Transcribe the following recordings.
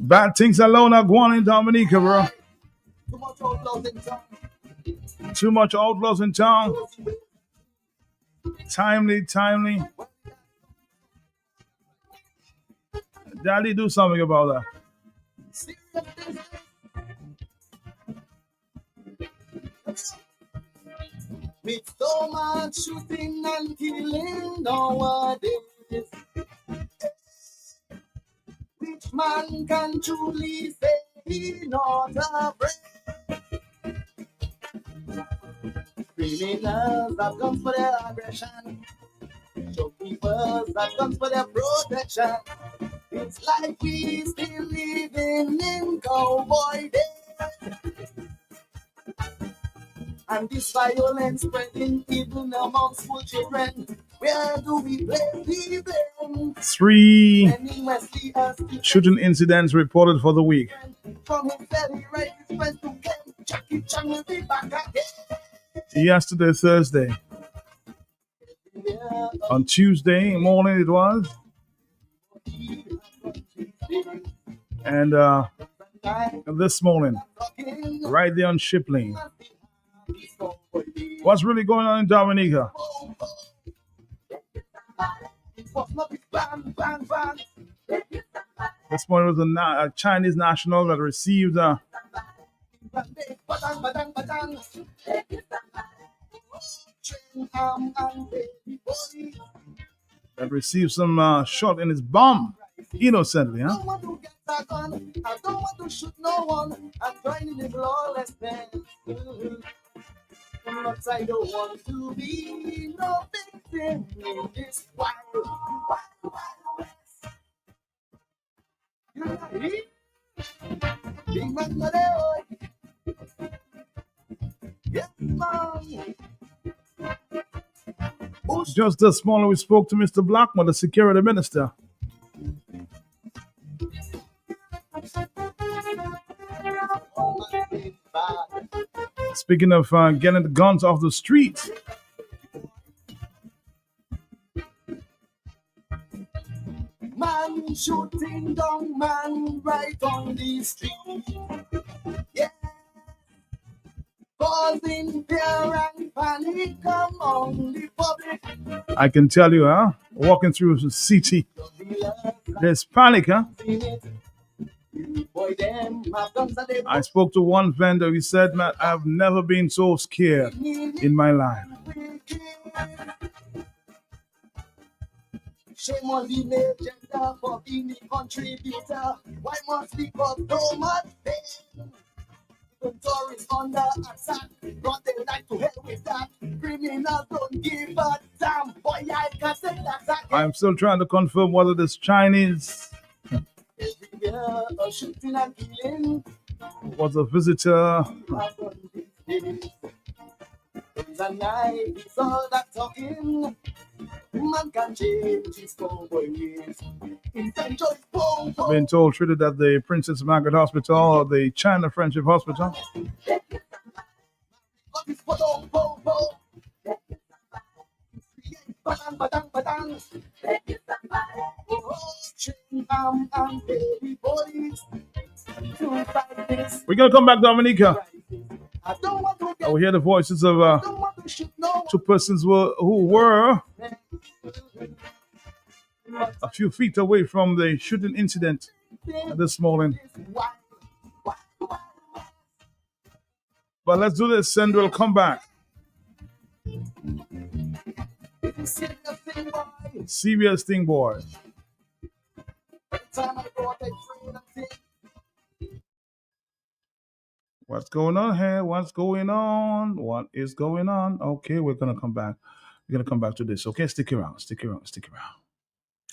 Bad things alone are going in Dominica, bro. Too much outlaws in town. Timely. Daddy, do something about that. With so much shooting and killing nowadays, which man can truly say he not afraid? Criminals have guns for their aggression, shopkeepers have guns for their protection. It's like we still living in cowboy days. And this violence spreading even amongst school children. Where do we blame the blame? 3 shooting incidents reported for the week. Yesterday, Thursday. On Tuesday morning it was. And this morning, right there on Shipley. What's really going on in Dominica? This morning was a Chinese national that received some shot in his bum, innocently, huh? I don't want to shoot no one. I'm trying to lawless man. But I don't want to be no victim in this wild west. You ready? Big man, yes, man. Just this morning, we spoke to Mr. Blackmore, the security minister. Speaking of getting the guns off the streets, man shooting down man right on the street, yeah, causing fear and panic among the public. I can tell you, walking through the city, there's panic, I spoke to one vendor. He said, "Man, I've never been so scared in my life." Shame on the agenda for being a contributor. Why must we cause so much pain? The tourists under attack, brought their life to hell with that. Criminals don't give a damn. Boy, I can say that. I'm still trying to confirm whether this Chinese shooting and killing was a visitor. It's all that talking. Man can change his cowboy ways. I've been told treated at the Princess Margaret Hospital or the China Friendship Hospital. We're going to come back, Dominica. We hear the voices of two persons who were a few feet away from the shooting incident this morning. But let's do this and we'll come back. serious thing, boy. Time I go, I train and think. What's going on here? What's going on? What is going on? Okay, we're gonna come back. We're gonna come back to this. Okay, stick around, stick around, stick around.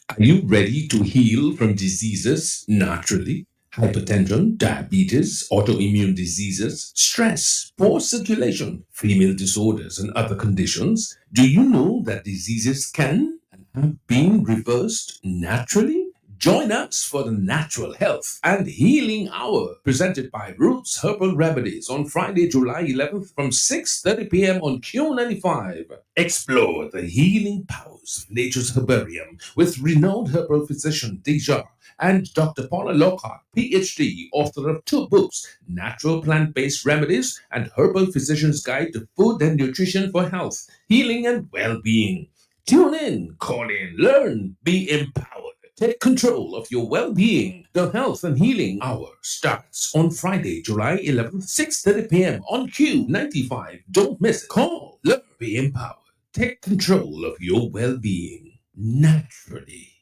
Are you ready to heal from diseases naturally? Hypertension, diabetes, autoimmune diseases, stress, poor circulation, female disorders, and other conditions? Do you know that diseases can and have been reversed naturally? Join us for the Natural Health and Healing Hour presented by Roots Herbal Remedies on Friday, July 11th from 6:30 p.m. on Q95. Explore the healing powers of nature's herbarium with renowned herbal physician Deja and Dr. Paula Lockhart, PhD, author of 2 books, Natural Plant-Based Remedies and Herbal Physician's Guide to Food and Nutrition for Health, Healing and Well-Being. Tune in, call in, learn, be empowered. Take control of your well-being. The Health and Healing Hour starts on Friday, July 11th, 6:30 p.m. on Q95. Don't miss it. Call, learn, be empowered. Take control of your well-being naturally.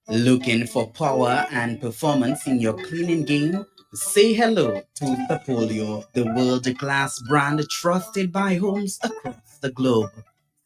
Looking for power and performance in your cleaning game? Say hello to Sapolio, the world-class brand trusted by homes across the globe.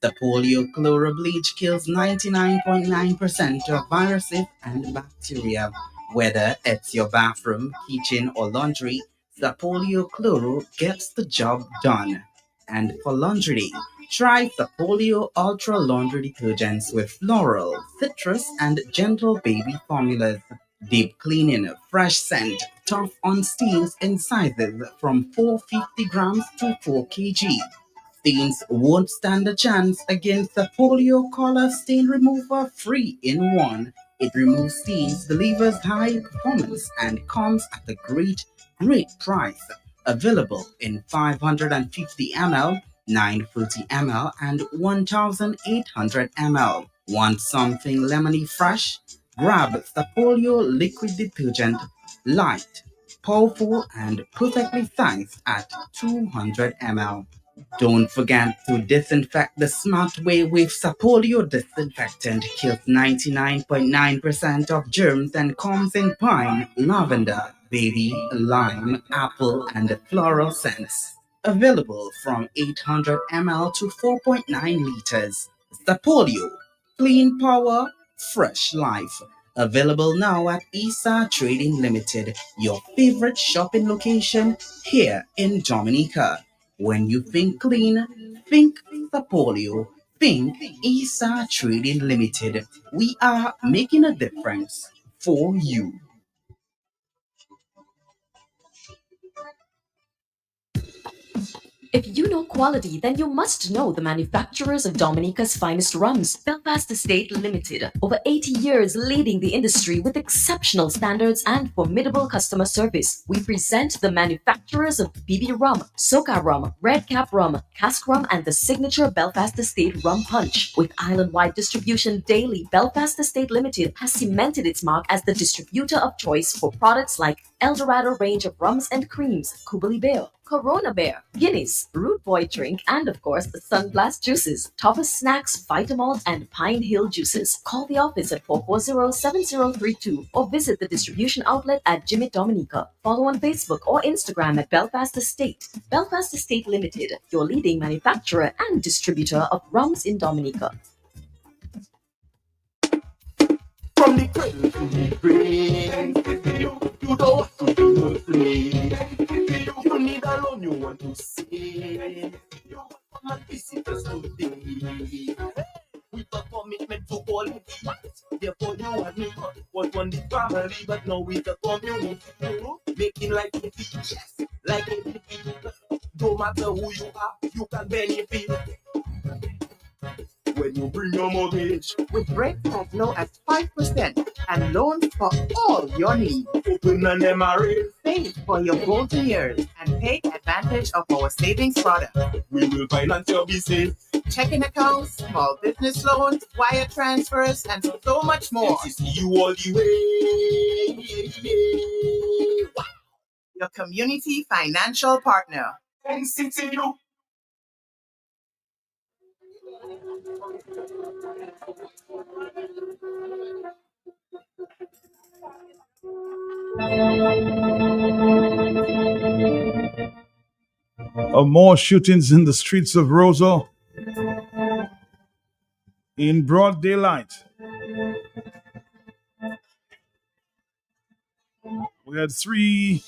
Sapolio Chloro Bleach kills 99.9% of viruses and bacteria. Whether it's your bathroom, kitchen, or laundry, Sapolio Chloro gets the job done. And for laundry, try Sapolio Ultra Laundry Detergents with floral, citrus, and gentle baby formulas. Deep cleaning, fresh scent, tough on stains in sizes from 450 grams to 4 kg. Stains won't stand a chance against the Polio Color Stain Remover 3 in 1. It removes stains, delivers high performance, and comes at a great price. Available in 550 ml, 930 ml, and 1800 ml. Want something lemony fresh? Grab the Polio liquid detergent, light, powerful, and perfectly sized at 200 ml. Don't forget to disinfect the smart way with Sapolio disinfectant. Kills 99.9% of germs and comes in pine, lavender, baby, lime, apple, and floral scents. Available from 800 ml to 4.9 liters. Sapolio, clean power, fresh life. Available now at Isa Trading Limited, your favorite shopping location here in Dominica. When you think clean, think Sapolio, think Isa Trading Limited. We are making a difference for you. If you know quality, then you must know the manufacturers of Dominica's finest rums. Belfast Estate Limited. Over 80 years leading the industry with exceptional standards and formidable customer service. We present the manufacturers of BB Rum, Soca Rum, Red Cap Rum, Cask Rum, and the signature Belfast Estate Rum Punch. With island-wide distribution daily, Belfast Estate Limited has cemented its mark as the distributor of choice for products like Eldorado range of rums and creams, Kubali Bear, Corona Bear, Guinness, Root Boy drink, and of course, Sunblast juices, Topper Snacks, Vitamalt, and Pine Hill juices. Call the office at 440-7032 or visit the distribution outlet at Jimmy Dominica. Follow on Facebook or Instagram at Belfast Estate. Belfast Estate Limited, your leading manufacturer and distributor of rums in Dominica. From the cradle to the grave, you don't want to be no slave. You need a loan you want to save. You want to come and visit us today. With a commitment to quality, therefore you and me was one the family, but now with the community, making life easy, yes, like it. No matter who you are, you can benefit. When you bring your mortgage with rates as low as 5% and loans for all your needs. Open an MRA. Save for your golden years and take advantage of our savings product. We will finance your business. Checking accounts, small business loans, wire transfers, and so much more. NCC you all the way. Wow. Your community financial partner. NCCU. More shootings in the streets of Roseau in broad daylight. We had 3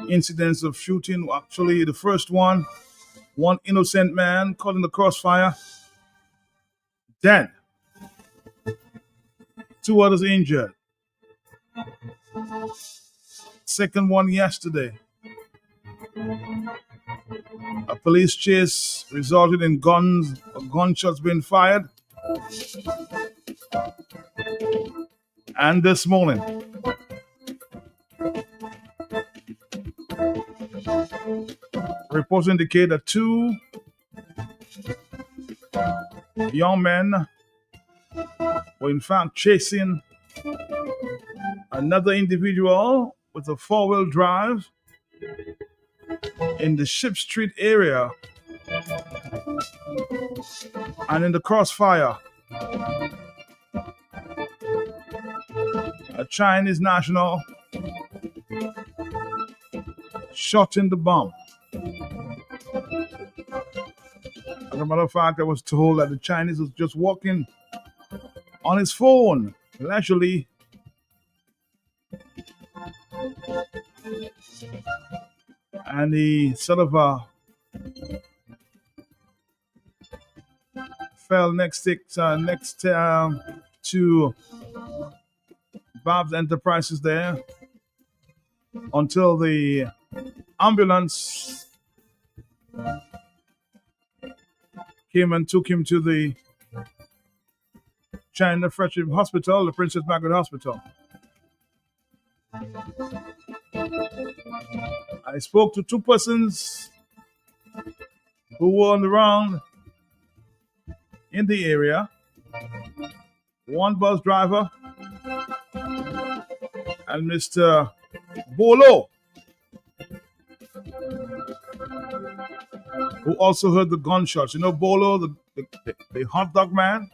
incidents of shooting. Actually, the first one innocent man caught in the crossfire, dead. 2 others injured. Second one yesterday. A police chase resulted in gunshots being fired. And this morning, reports indicate that 2 young men were in fact chasing another individual with a 4-wheel drive in the Ship Street area, and in the crossfire, a Chinese national shot in the bum. As a matter of fact, I was told that the Chinese was just walking on his phone leisurely, and he sort of fell next to Bob's Enterprises there until the ambulance came and took him to the China Freshman Hospital, the Princess Margaret Hospital. I spoke to 2 persons who were on the round in the area. One bus driver and Mr. Bolo, who also heard the gunshots. You know Bolo, the hot dog man,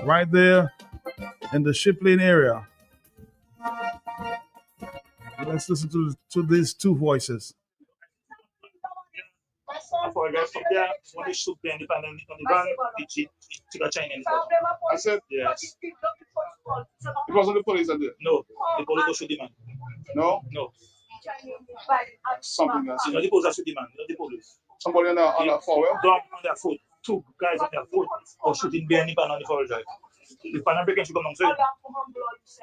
right there in the Ship Lane area. Let's listen to these 2 voices. For the rest of there, when they shoot the independent on the van, it took a Chinese. I said, yes. it wasn't the police that did it. No, the police don't shoot the man. No? No. Something else. You know, the police don't shoot the man, not the police. Somebody on that 4-wheel? Down on their foot. 2 guys on their foot or shooting behind the van on the 4-wheel drive. The pan breaking should come down.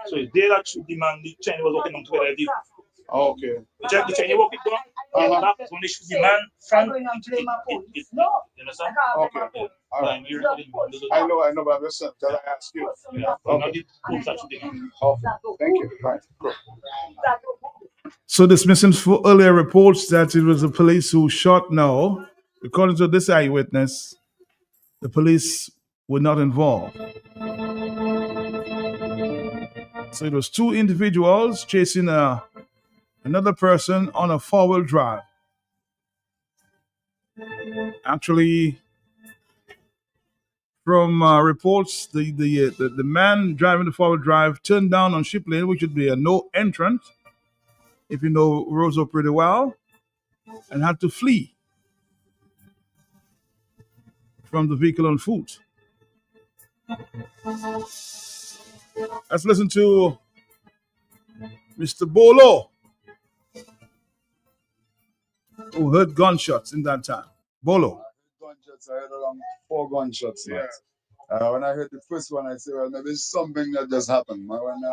So it's there that shoot the man, the Chinese was walking on together. Oh, okay. The Chinese walk it down. Back when they shoot the man, front, you understand? Okay. All right. I know, but I'm just trying to ask you. Yeah. Okay. Okay. Thank you. Right. Good. So dismissing for earlier reports that it was the police who shot, no. According to this eyewitness, the police were not involved. So it was 2 individuals chasing another person on a 4-wheel drive. Actually, from reports, the man driving the 4-wheel drive turned down on Ship Lane, which would be a no entrance, if you know Roseau pretty well, and had to flee from the vehicle on foot. Let's listen to Mr. Bolo, who heard gunshots in that time. Bolo. Gunshots, I heard around 4 gunshots. Yeah. When I heard the first one, I said, well, maybe it's something that just happened. But when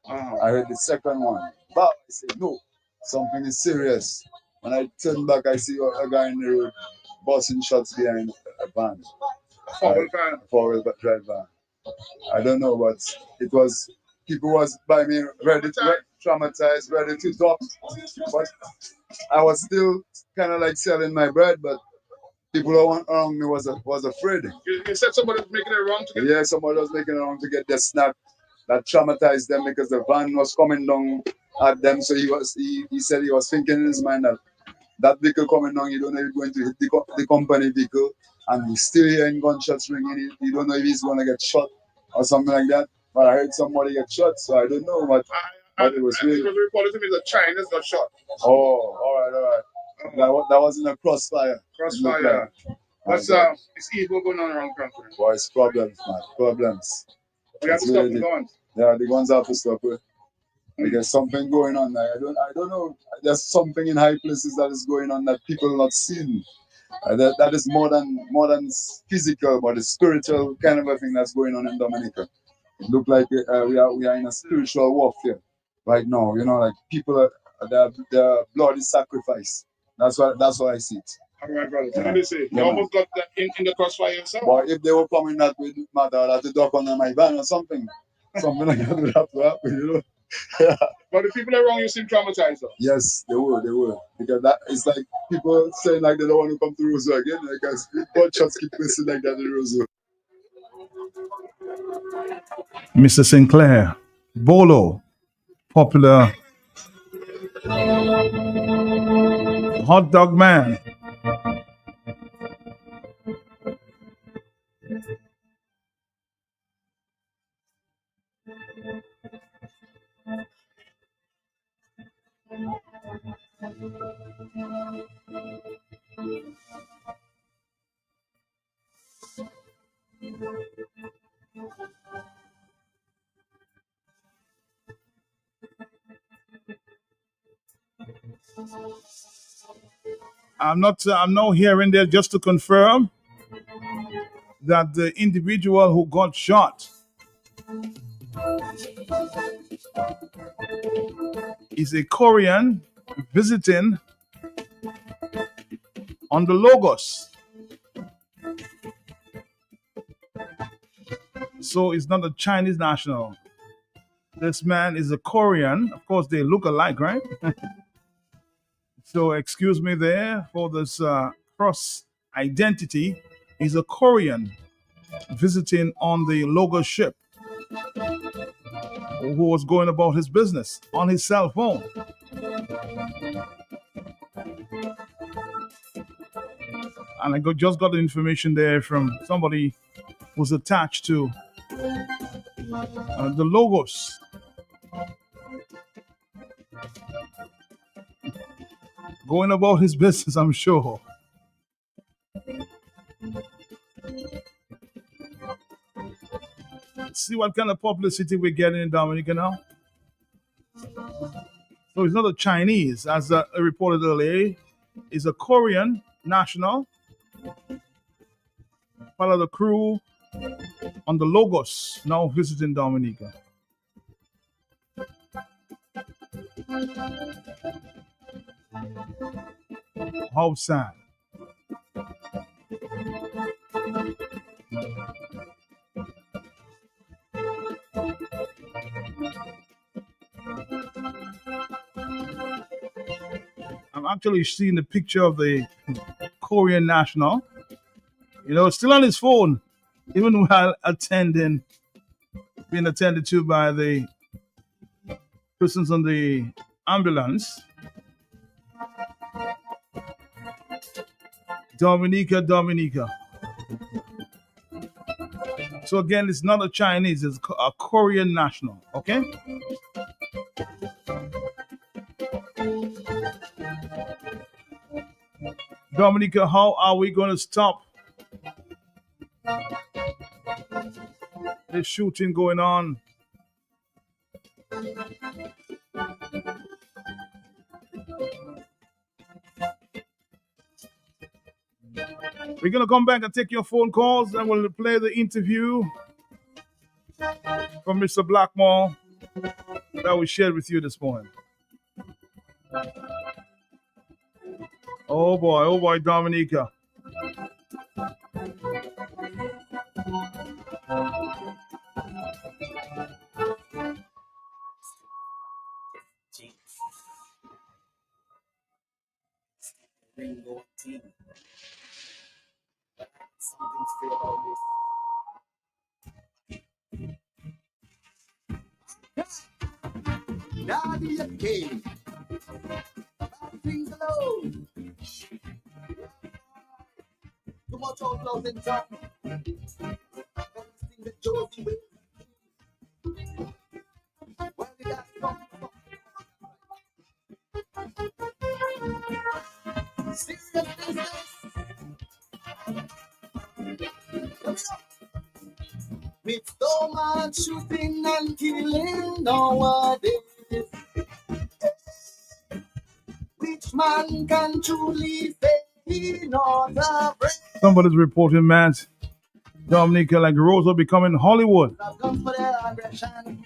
I heard the second one, but I said, no, something is serious. When I turned back, I see a guy in the road busting shots behind a van. 4-wheel drive van. I don't know, but it was, people was by me ready to traumatized, ready to talk. But I was still kind of like selling my bread, but people around me was afraid. You said somebody was making it wrong to get... Yeah, somebody was making it wrong to get their snap. That traumatized them because the van was coming down at them. So he said he was thinking in his mind that that vehicle coming down, you don't know if it's going to hit the company vehicle, and you still hearing gunshots ringing. You don't know if he's going to get shot or something like that. But I heard somebody get shot, so I don't know what it was. It was reported to me that China's got shot. Oh, all right, all right. That was in a crossfire. Crossfire. That's it's evil going on around the country. Boy, it's problems, man. Problems. We have to stop the guns. Yeah, the guns have to stop it. There's something going on there. I don't know. There's something in high places that is going on that people are not seeing. That is more than physical, but it's spiritual kind of a thing that's going on in Dominica. It looks like we are in a spiritual warfare right now. You know, like people their blood is sacrifice. That's what I see it. All right, brother. Yeah. Let me see. You almost got that in the crossfire yourself. But if they were coming that way, it matter. I'd have to duck under my van or something. Something like that would have to happen, you know. But the people around you seem traumatized though. Yes, they were. Because that it's like people saying like they don't want to come to Roseau again, because gunshots keep missing like that in Roseau. Mr. Sinclair, Bolo, popular hot dog man. I'm not hearing there just to confirm that the individual who got shot is a Korean visiting on the Logos. So it's not a Chinese national. This man is a Korean. Of course, they look alike, right? So excuse me there for this cross identity. He's a Korean visiting on the Logos ship who was going about his business on his cell phone. And I just got the information there from somebody who's attached to the Logos. Going about his business, I'm sure. See what kind of publicity we're getting in Dominica now. So he's not a Chinese, as I reported earlier. He's a Korean national, part of the crew on the Logos, now visiting Dominica. How sad. I'm actually seeing the picture of the Korean national. You know, still on his phone, even while being attended to by the persons on the ambulance. Dominica. So again, it's not a Chinese, it's a Korean national, okay? Dominica, how are we going to stop this shooting going on? We're going to come back and take your phone calls, and we'll play the interview from Mr. Blackmore that we shared with you this morning. Oh boy, Dominica. Daddy, okay. Things alone. much outlaws in town. Everything that Josie will. Where we got come from. Serious business. With so much shooting and killing nowadays, which man can truly say he not afraid? Somebody's reporting, man, Dominica like Rosa becoming Hollywood. I've gone for their aggression.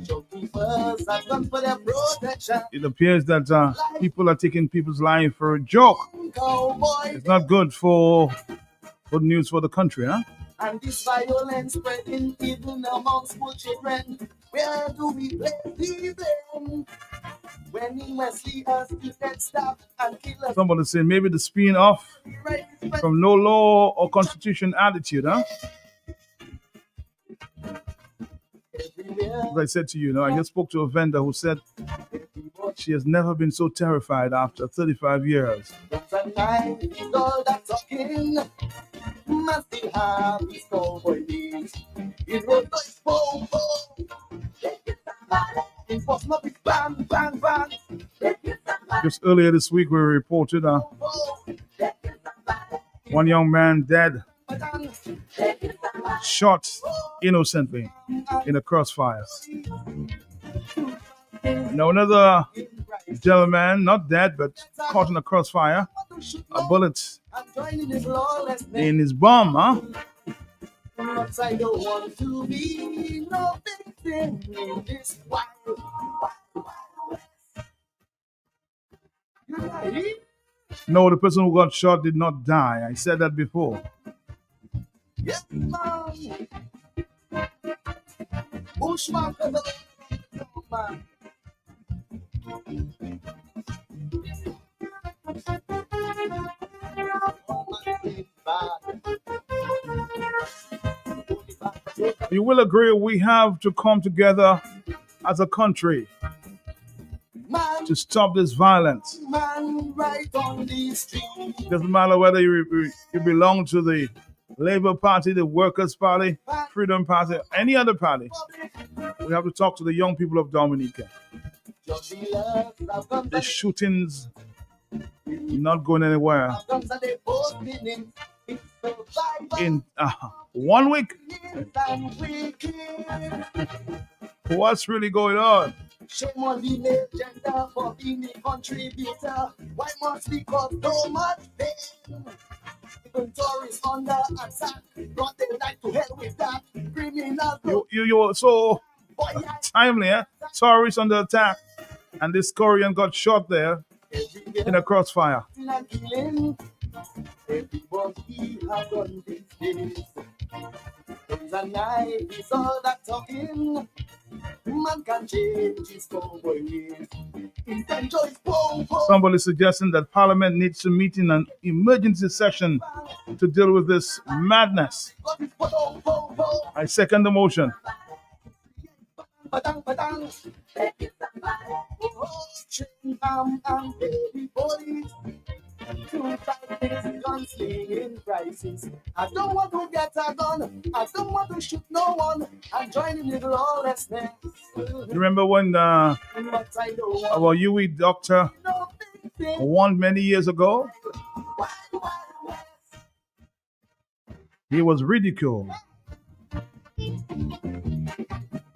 Shopkeepers have gone for their protection. It appears that people are taking people's life for a joke. Cowboy, It's not good for good news for the country, huh? and this violence spreading even among school children. Where do we place the blame? When in Wesley us get stopped and kill us. Somebody said maybe the spin off from no law or constitution attitude, huh? As I said to you, I just spoke to a vendor who said she has never been so terrified after 35 years. All that talking must still have his cowboy beats. It was like boom, boom. It was not big bang, bang, bang. Just earlier this week, we reported one young man dead, shot innocently in a crossfire. Now another gentleman, not dead, but caught in a crossfire, a bullet in his bum, huh? But I don't want to be no victim in this wild, West. No, the person who got shot did not die. I said that before. Yes, man. Bushman, man. You will agree we have to come together as a country to stop this violence. Man, right on the street. Doesn't matter whether you belong to the Labour Party, the Workers' Party, Freedom Party, any other party. We have to talk to the young people of Dominica. The shootings not going anywhere. In 1 week, what's really going on? Shame on the agenda for being a contributor. Why must we cause so much pain? Even tourists under attack, brought their life to hell with that criminal. You were so timely, eh? Tourists under attack, and this Korean got shot there in a crossfire. Everybody have done these days. Guns and knife is all that talking. Man can change his cowboy ways. Somebody suggesting that Parliament needs to meet in an emergency session to deal with this madness. I second the motion. To fight this gunslinging crisis. I don't want to get a gun. I don't want to shoot no one. I'm joining in lawlessness. You remember when our UE doctor warned many years ago? He was ridiculed.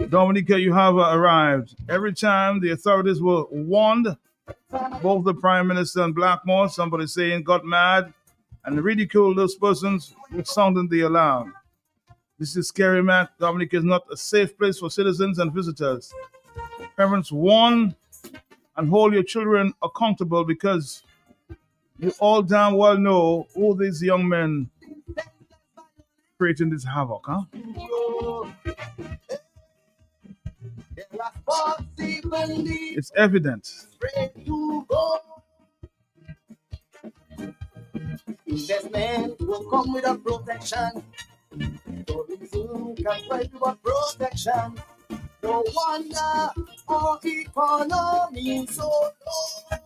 Dominica, you have arrived. Every time the authorities were warned, both the Prime Minister and Blackmore, somebody saying got mad and ridiculed those persons who sounded the alarm. This is scary, man. Dominica is not a safe place for citizens and visitors. Parents, warn and hold your children accountable because you all damn well know who these young men creating this havoc, huh? It's evident. Investment will come with a protection. Tourism can provide you a protection. No wonder our economy is so low.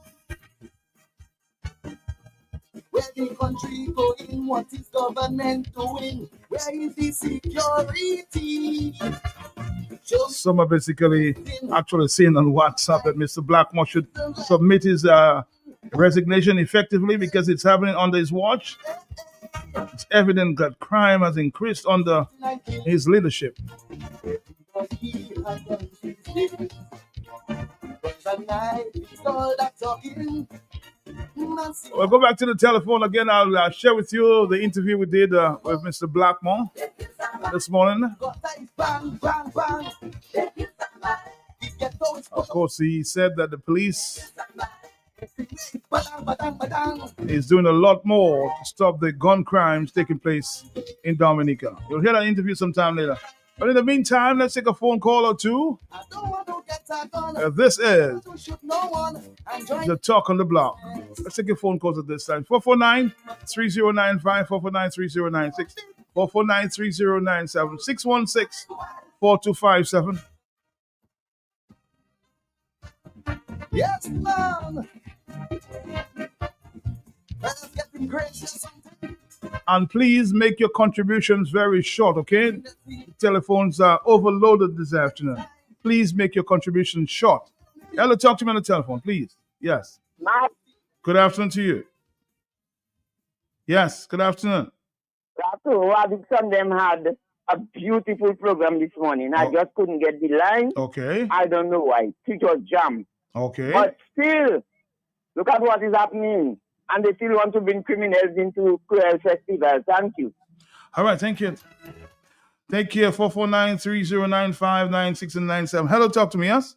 Where the country going? What is government doing? Where is the security? Some are basically actually saying on WhatsApp that Mr. Blackmore should submit his resignation effectively because it's happening under his watch. It's evident that crime has increased under his leadership. We'll go back to the telephone again. I'll share with you the interview we did with Mr. Blackmore this morning. Of course, he said that the police is doing a lot more to stop the gun crimes taking place in Dominica. You'll hear that interview sometime later. But in the meantime, let's take a phone call or two. This is the Talk on the Block. Let's take your phone calls at this time. 449-3095, 449-3096, 449-3097, 616-4257. Yes, ma'am. And please make your contributions very short, okay? Telephones are overloaded this afternoon. Please make your contributions short. Hello, talk to me on the telephone, please. Yes. Good afternoon to you. Yes, good afternoon. Some of them had a beautiful program this morning. I just couldn't get the line. Okay. I don't know why. It was jammed. Okay. But still, look at what is happening. And they still want to bring criminals into cruel festivals. Thank you. All right, thank you. Take care. 449-3095-9697. Hello, talk to me, yes?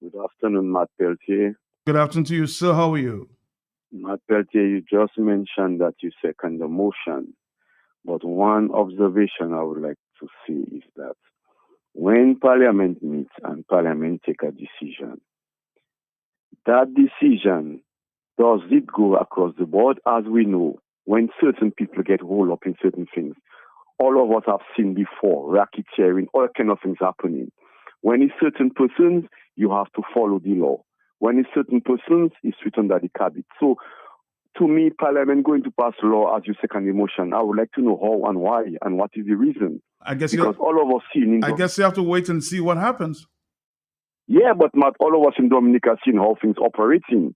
Good afternoon, Matt Peltier. Good afternoon to you, sir. How are you? Matt Peltier, you just mentioned that you second the motion. But one observation I would like to see is that when Parliament meets and Parliament take a decision, that decision, does it go across the board? As we know, when certain people get rolled up in certain things, all of us have seen before, racketeering, all kind of things happening. When it's certain persons, you have to follow the law. When it's certain persons, it's written under the cabinet. So, to me, Parliament going to pass law as you second emotion. I would like to know how and why and what is the reason. I guess because all of us seen. I guess you have to wait and see what happens. Yeah, but not all of us in Dominica seen how things operating.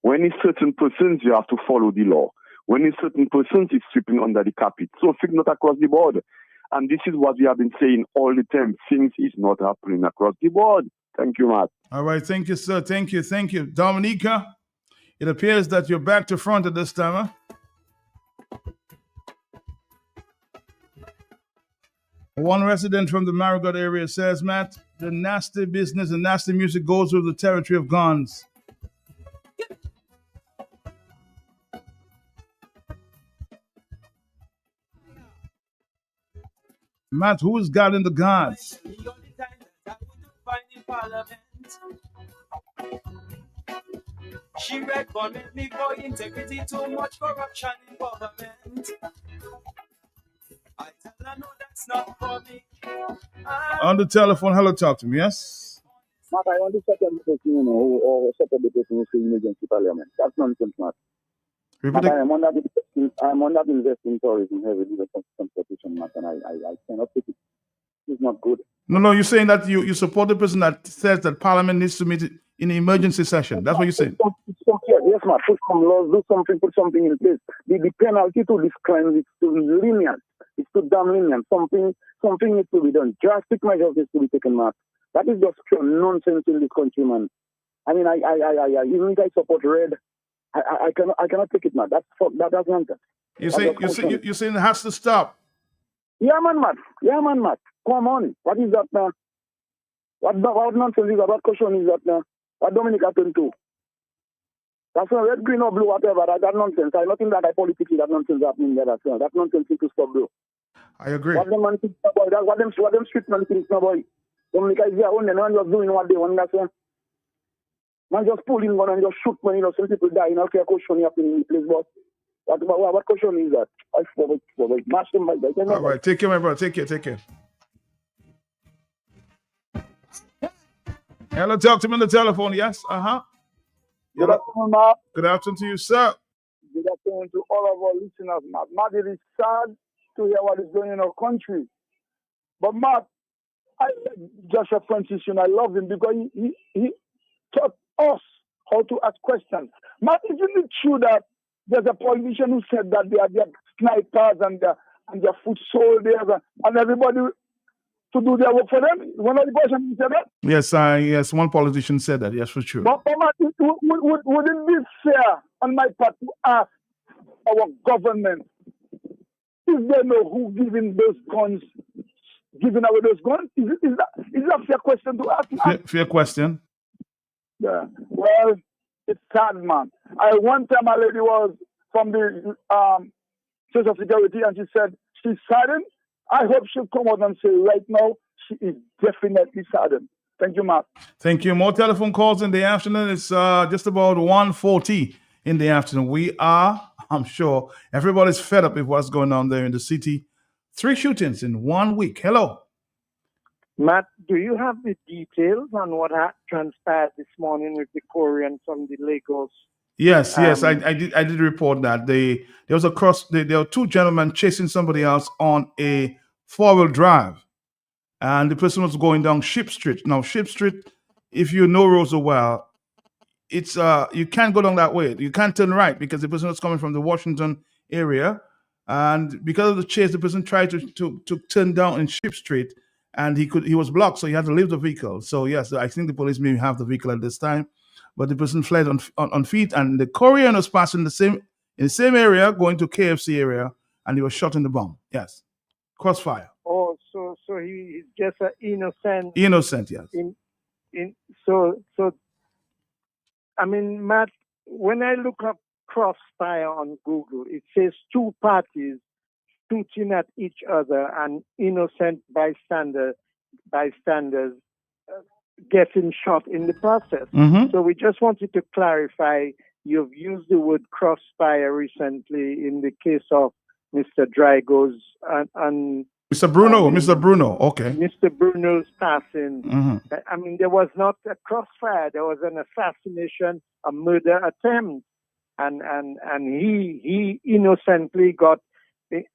When it's certain persons, you have to follow the law. When it's certain persons, it's sweeping under the carpet. So things not across the board. And this is what we have been saying all the time. Things is not happening across the board. Thank you, Matt. All right. Thank you, sir. Thank you. Thank you. Dominica, it appears that you're back to front at this time, huh? One resident from the Marigot area says, Matt, the nasty business and nasty music goes with the territory of guns. Matt, who is guarding the guards? She recommended me for integrity, too much corruption in government. I tell her no, that's not for me. On the telephone, hello, talk to me, yes? Matt, I want to set up the person, or set up the person who's in emergency parliament. That's nonsense, Matt. But I am on that investing tourism heavily with transportation, Matt, and I cannot take it. It's not good. No, you're saying that you support the person that says that Parliament needs to meet in an emergency session. That's what you're saying. Yes, Matt. Put some laws, do something, put something in place. The penalty to this crime is too lenient. It's too damn lenient. Something needs to be done. Drastic measures needs to be taken, Matt. That is just pure nonsense in this country, man. I mean, even if I support Red, I cannot take it, Matt. That's nonsense. You're saying it has to stop. Yeah, man, Matt. Come on. What is that now? What nonsense is that? What question is that now? What Dominica turn to? That's not red, green, or blue, whatever. That nonsense. I nothing that I politically that nonsense happening there. That nonsense needs to stop, bro. I agree. What them man think, boy? That's what them street man thinks, no boy. Dominica is their own, and man just doing what they want. That's one. Man just pulling gun and just shoot man. Some people die. You know, okay, question happening in the place, but what question is that? I forward. Match them by that. All right, take care, my brother. Take care. Hello, talk to me on the telephone. Yes, Good afternoon, Mark. Good afternoon to you, sir. Good afternoon. saying to all of our listeners, Matt. Matt, it is sad to hear what is going on in our country. But Matt, I like Joshua Francis, and I love him because he taught us how to ask questions. Matt, isn't it true that there's a politician who said that they are their snipers and their foot soldiers and everybody to do their work for them? One of the politicians said that? Yes, one politician said that. Yes, for sure. But Matt, would it be fair on my part to ask our government if they know who giving those guns, giving away those guns? Is that a fair question to ask? Fair question. Yeah. Well, it's sad, man. One time a lady was from the Social Security and she said she's saddened. I hope she'll come out and say right now she is definitely saddened. Thank you, Matt. Thank you. More telephone calls in the afternoon. It's just about 1:40 in the afternoon. I'm sure, everybody's fed up with what's going on there in the city. 3 shootings in 1 week. Hello. Matt, do you have the details on what transpired this morning with the Korean from the Lagos? Yes, I did report that. There were 2 gentlemen chasing somebody else on a 4-wheel drive. And the person was going down Ship Street. Now, Ship Street, if you know Rosa well, it's you can't go down that way. You can't turn right because the person was coming from the Washington area. And because of the chase, the person tried to turn down in Ship Street, and he was blocked, so he had to leave the vehicle. So yes, I think the police may have the vehicle at this time, but the person fled on feet, and the Korean was passing in the same area, going to KFC area, and he was shot in the bum. Yes, crossfire. Oh, so he's just an innocent. Innocent, yes. So I mean, Matt, when I look up crossfire on Google, it says 2 parties shooting at each other and innocent bystanders getting shot in the process. Mm-hmm. So we just wanted to clarify, you've used the word crossfire recently in the case of Mr. Drago's and Mr. Bruno, okay. Mr. Bruno's passing. Mm-hmm. I mean, there was not a crossfire. There was an assassination, a murder attempt. And he innocently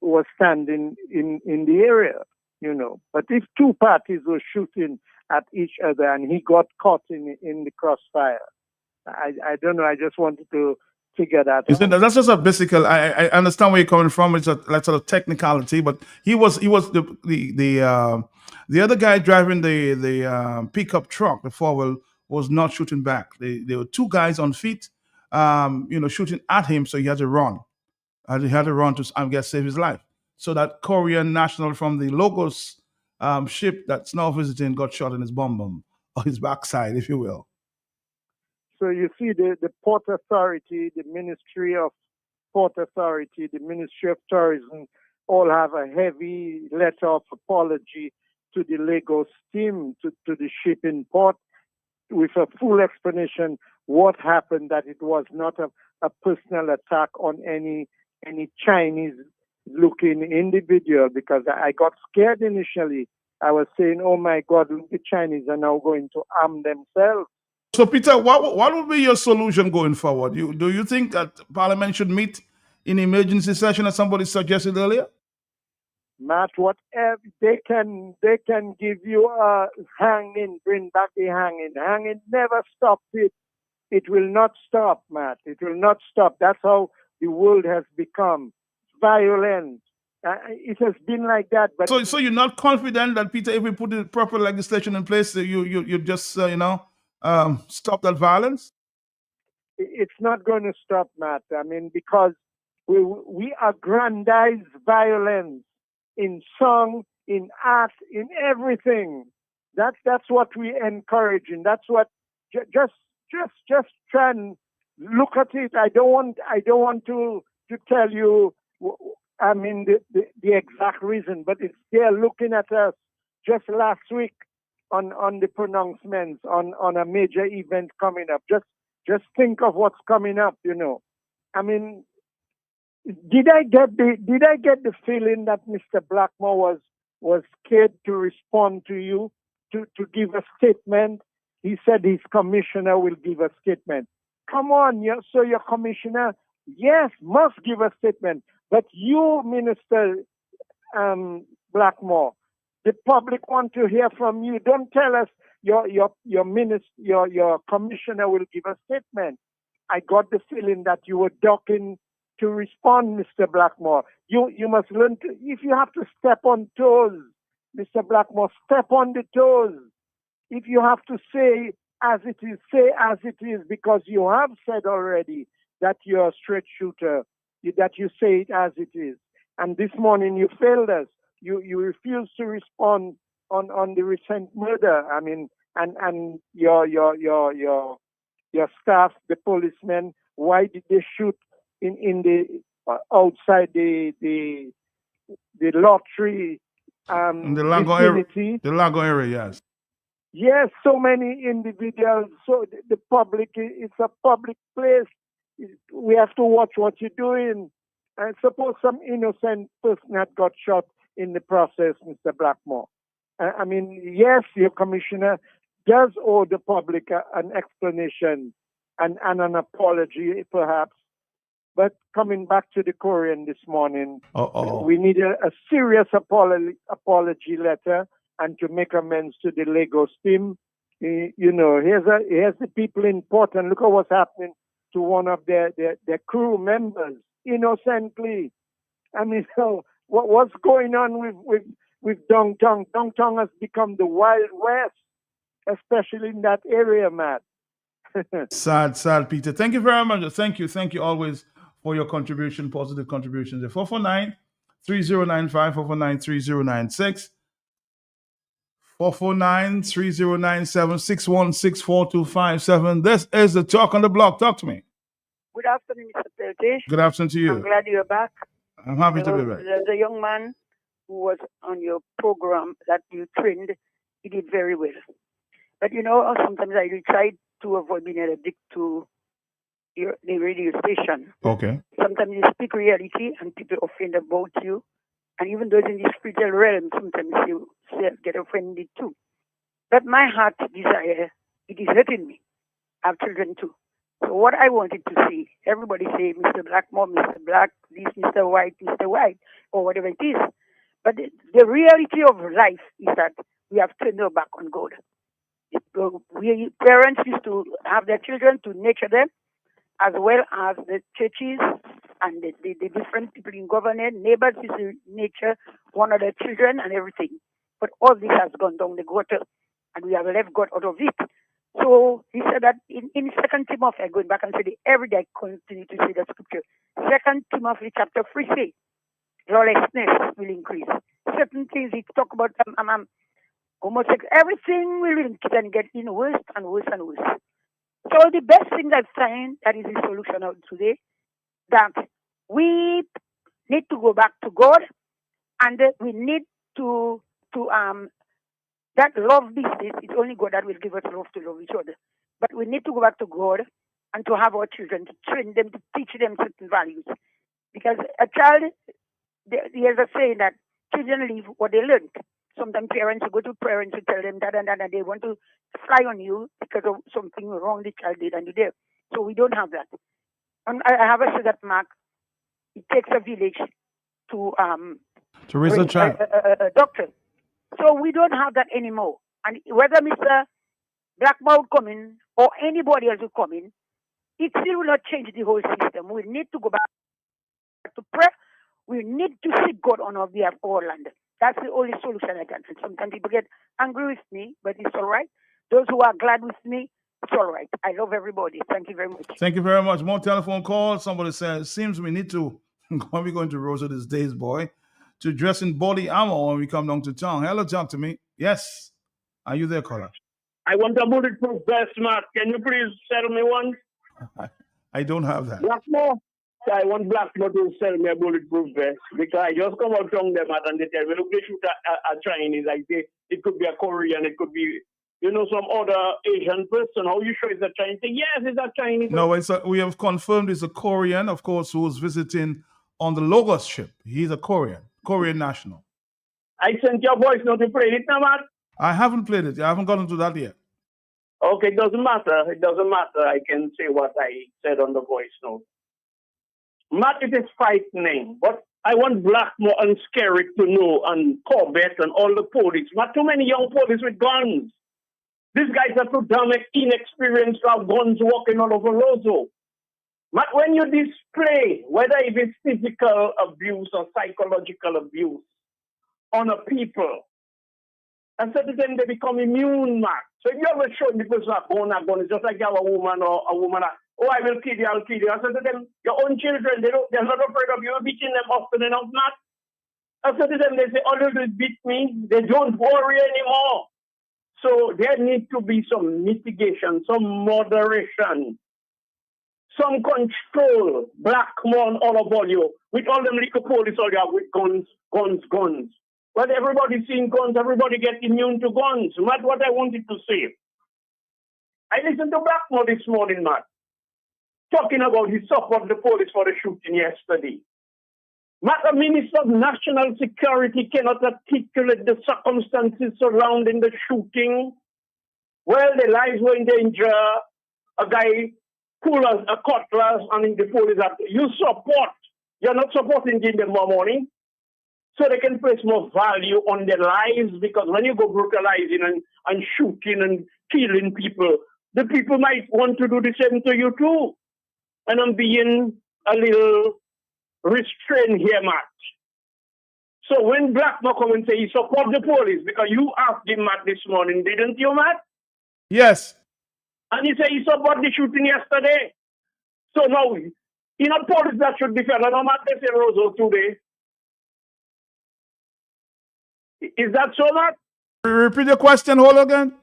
was standing in the area, you know. But if 2 parties were shooting at each other and he got caught in the crossfire, I don't know. I just wanted to figure that out. That's just a basic. I understand where you're coming from. It's like sort of technicality, but he was the other guy driving the pickup truck, the 4-wheel, was not shooting back. There were 2 guys on feet, shooting at him, so he had to run. He had to run to, I guess, save his life. So that Korean national from the Lagos ship that's now visiting got shot in his bum or his backside, if you will. So you see, the Port Authority, the Ministry of Port Authority, the Ministry of Tourism, all have a heavy letter of apology to the Lagos team, to the ship in port, with a full explanation what happened, that it was not a personal attack on any Chinese-looking individual, because I got scared initially. I was saying, oh my God, look, the Chinese are now going to arm themselves. So, Peter, what would be your solution going forward? Do you think that Parliament should meet in emergency session, as somebody suggested earlier? Matt, whatever they can give you a hanging, bring back the hanging. Hanging never stopped it. It will not stop, Matt. It will not stop. That's how the world has become violent. It has been like that. But so you're not confident that, Peter, if we put the proper legislation in place, you just stop that violence? It's not going to stop, Matt. I mean, because we aggrandize violence in song, in art, in everything. That's what we encourage, and that's what just try and look at it. I don't want to tell you, I mean, the exact reason, but it's there looking at us. Just last week on the pronouncements on a major event coming up. Just think of what's coming up, you know. I mean, did I get the feeling that Mr. Blackmore was scared to respond to you, to give a statement? He said his commissioner will give a statement. Come on, so your commissioner Yes, must give a statement. But you, Minister Blackmore, the public want to hear from you. Don't tell us your commissioner will give a statement. I got the feeling that you were ducking to respond, Mr. Blackmore. You must learn to, if you have to step on toes, Mr. Blackmore, step on the toes. If you have to say as it is, say as it is, because you have said already that you're a straight shooter, that you say it as it is. And this morning you failed us. You refused to respond on the recent murder. I mean, and your staff, the policemen, why did they shoot in the outside the lottery In the Lago area, vicinity? the Lago area, yes. Yes, so many individuals. So the public, it's a public place. We have to watch what you're doing. And suppose some innocent person had got shot in the process, Mr. Blackmore. I mean, yes, your commissioner does owe the public an explanation and an apology, perhaps. But coming back to the Korean this morning, we need a serious apology letter and to make amends to the Lagos team. You know, here's the people in Portland. Look at what's happening to one of their crew members innocently. I mean, so what's going on with Dongtong? Dongtong has become the Wild West, especially in that area, Matt. Sad, Peter. Thank you very much. Thank you always for your contribution, positive contributions. 449-3095, 449-3096, 449-3097-6164-257. This is the Talk on the Block. Talk to me. Good afternoon, Mr. Pelte. Good afternoon to you. I'm glad you're back. I'm happy to be back. The young man who was on your program that you trained, he did very well. But you know, sometimes I tried to avoid being addict to the radio station. Okay. Sometimes you speak reality and people offend about you. And even though it's in the spiritual realm, sometimes you get offended too. But my heart desire, it is hurting me. I have children too. So what I wanted to see, everybody say Mr. Blackmore, Mr. Black, this, Mr. White, or whatever it is. But the reality of life is that we have turned our back on God. Parents used to have their children to nurture them, as well as the churches and the different people in government, neighbors used to nurture one of their children and everything. But all this has gone down the gutter, and we have left God out of it. So he said that in 2 Timothy, going back and say every day I continue to say the scripture. 2 Timothy chapter 3 say, lawlessness will increase. Certain things he talk about homosexuality, everything will can get in worse and worse and worse. So the best thing I've found that is the solution out today, that we need to go back to God, and we need to that love business. It's only God that will give us love to love each other. But we need to go back to God and to have our children, to train them, to teach them certain values. Because a child, there's a saying that children live what they learn. Sometimes parents go to parents to tell them that and they want to fly on you because of something wrong the child did and you did. So we don't have that. And I have a say that, Mark, it takes a village to raise a child. A doctor. So we don't have that anymore. And whether Mr. Blackmore will come in or anybody else will come in, it still will not change the whole system. We need to go back to prayer. We need to seek God on our behalf for our land. That's the only solution I can. Sometimes people get angry with me, but it's all right. Those who are glad with me, it's all right. I love everybody. Thank you very much. Thank you very much. More telephone calls. Somebody says, seems we need to, when we going to Rosa these days, boy, to dress in body armor when we come down to town. Hello, talk to me. Yes. Are you there, caller? I want a bulletproof vest, Mark. Can you please sell me one? I don't have that. Blackmore? I want Blackmore to sell me a bulletproof vest because I just come out from them and they tell me, look, they shoot a Chinese. Like it could be a Korean, it could be, some other Asian person. How you sure it's a Chinese? Yes, it's a Chinese. No, we have confirmed it's a Korean, of course, who was visiting on the Lagos ship. He's a Korean national. I sent your voice note to play it now, Mark. I haven't played it. I haven't gotten to that yet. Okay, it doesn't matter. It doesn't matter. I can say what I said on the voice note. Matt, it is frightening, but I want Blackmore and Skerritt to know, and Corbett and all the police. Not too many young police with guns. These guys are too damn inexperienced to have guns walking all over Roseau. But when you display, whether it is physical abuse or psychological abuse on a people, and so then they become immune, Matt. So if you ever show the person a gun, it's just like you have a woman or a woman, oh, I will kill you, I'll kill you. And so to them, your own children, they're not afraid of you. You're beating them often enough, Matt. And so to them, they say, oh, they beat me. They don't worry anymore. So there needs to be some mitigation, some moderation, some control. Blackmore all about you. With all them little police all you have with guns. But everybody seeing guns, everybody get immune to guns. Matt, what I wanted to say. I listened to Blackmore this morning, Matt, talking about his support the police for the shooting yesterday. Matt, a Minister of National Security cannot articulate the circumstances surrounding the shooting. Well, the lives were in danger. A guy pulled a cutlass and the police are, you support. You're not supporting giving them more money. So they can place more value on their lives, because when you go brutalizing and shooting and killing people, the people might want to do the same to you too. And I'm being a little restrained here, Matt. So when Blackmore come and say he support the police, because you asked him, Matt, this morning, didn't you, Matt? Yes. And he said he support the shooting yesterday. So now, police that should be fair. I know Matt, they say Roseau today. Is that so, Matt? Repeat the question, hold again.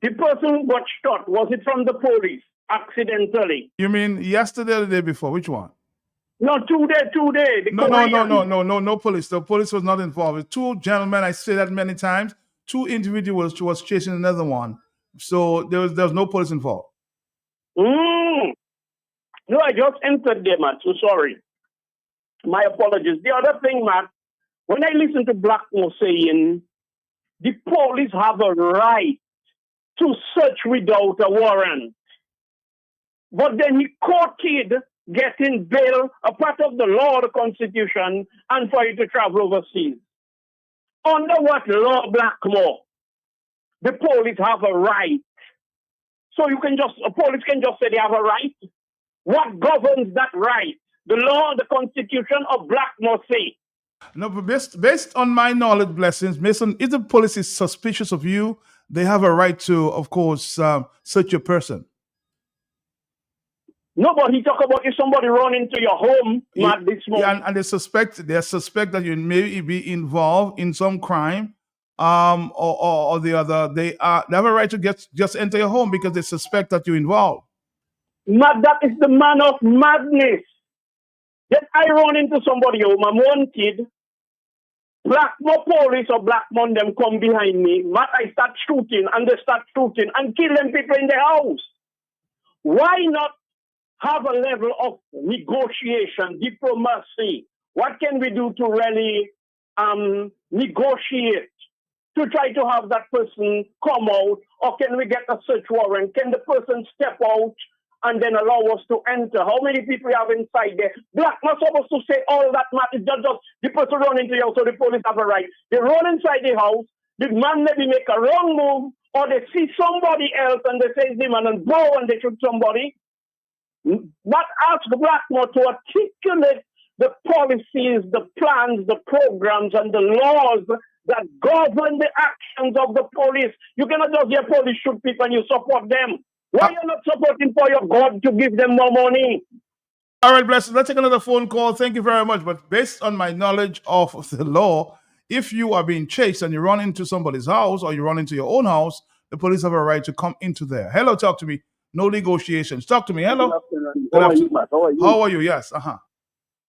The person who got shot, was it from the police, accidentally? You mean yesterday or the day before? Which one? No, today. No police. The police was not involved. It's two gentlemen, I say that many times. Two individuals was chasing another one. So there was no police involved. No, I just entered there, Matt. So sorry. My apologies. The other thing, Matt, when I listen to Blackmore saying the police have a right to search without a warrant, but then he quoted getting bail, a part of the law, the Constitution, and for you to travel overseas. Under what law, Blackmore? The police have a right. So police can just say they have a right. What governs that right? The law, the Constitution, or Blackmore say? No, but based on my knowledge, blessings, if the police is suspicious of you, they have a right to, of course, search your person. No, but he talk about if somebody run into your home, Matt, this morning. Yeah, and they suspect that you may be involved in some crime, or the other. They have a right to just enter your home because they suspect that you're involved. Matt, that is the man of madness. That I run into somebody home, I'm wanted. Blackmore police or Blackmore them come behind me. Matt, I start shooting and they start shooting and kill them people in the house. Why not have a level of negotiation, diplomacy? What can we do to really negotiate to try to have that person come out? Or can we get a search warrant? Can the person step out and then allow us to enter? How many people we have inside there? Blackmore supposed to say all that matters. Just the person run into your house, so the police have a right. They run inside the house, the man maybe make a wrong move, or they see somebody else and they say the man and go and they shoot somebody. But ask Blackmore to articulate the policies, the plans, the programs, and the laws that govern the actions of the police. You cannot just hear police shoot people and you support them. Why are you not supporting for your God to give them more money? All right, blessings. Let's take another phone call. Thank you very much. But based on my knowledge of the law, if you are being chased and you run into somebody's house or you run into your own house, the police have a right to come into there. Hello, talk to me. No negotiations. Talk to me. Hello. How are you, Matt? How are you? How are you? Yes.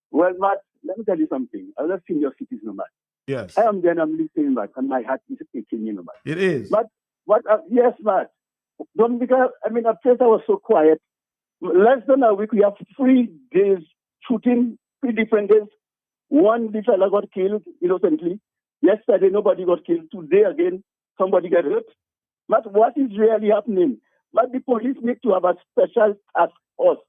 Well, Matt, let me tell you something. I love seeing your cities, Matt. Yes. I am there and I'm listening, Matt, and my heart is aching, Matt. It is. But yes, Matt. Dominica, at first I was so quiet. Less than a week, we have 3 days shooting, 3 different days. One, the fella got killed innocently. Yesterday, nobody got killed. Today, again, somebody got hurt. But what is really happening? But the police need to have a special task force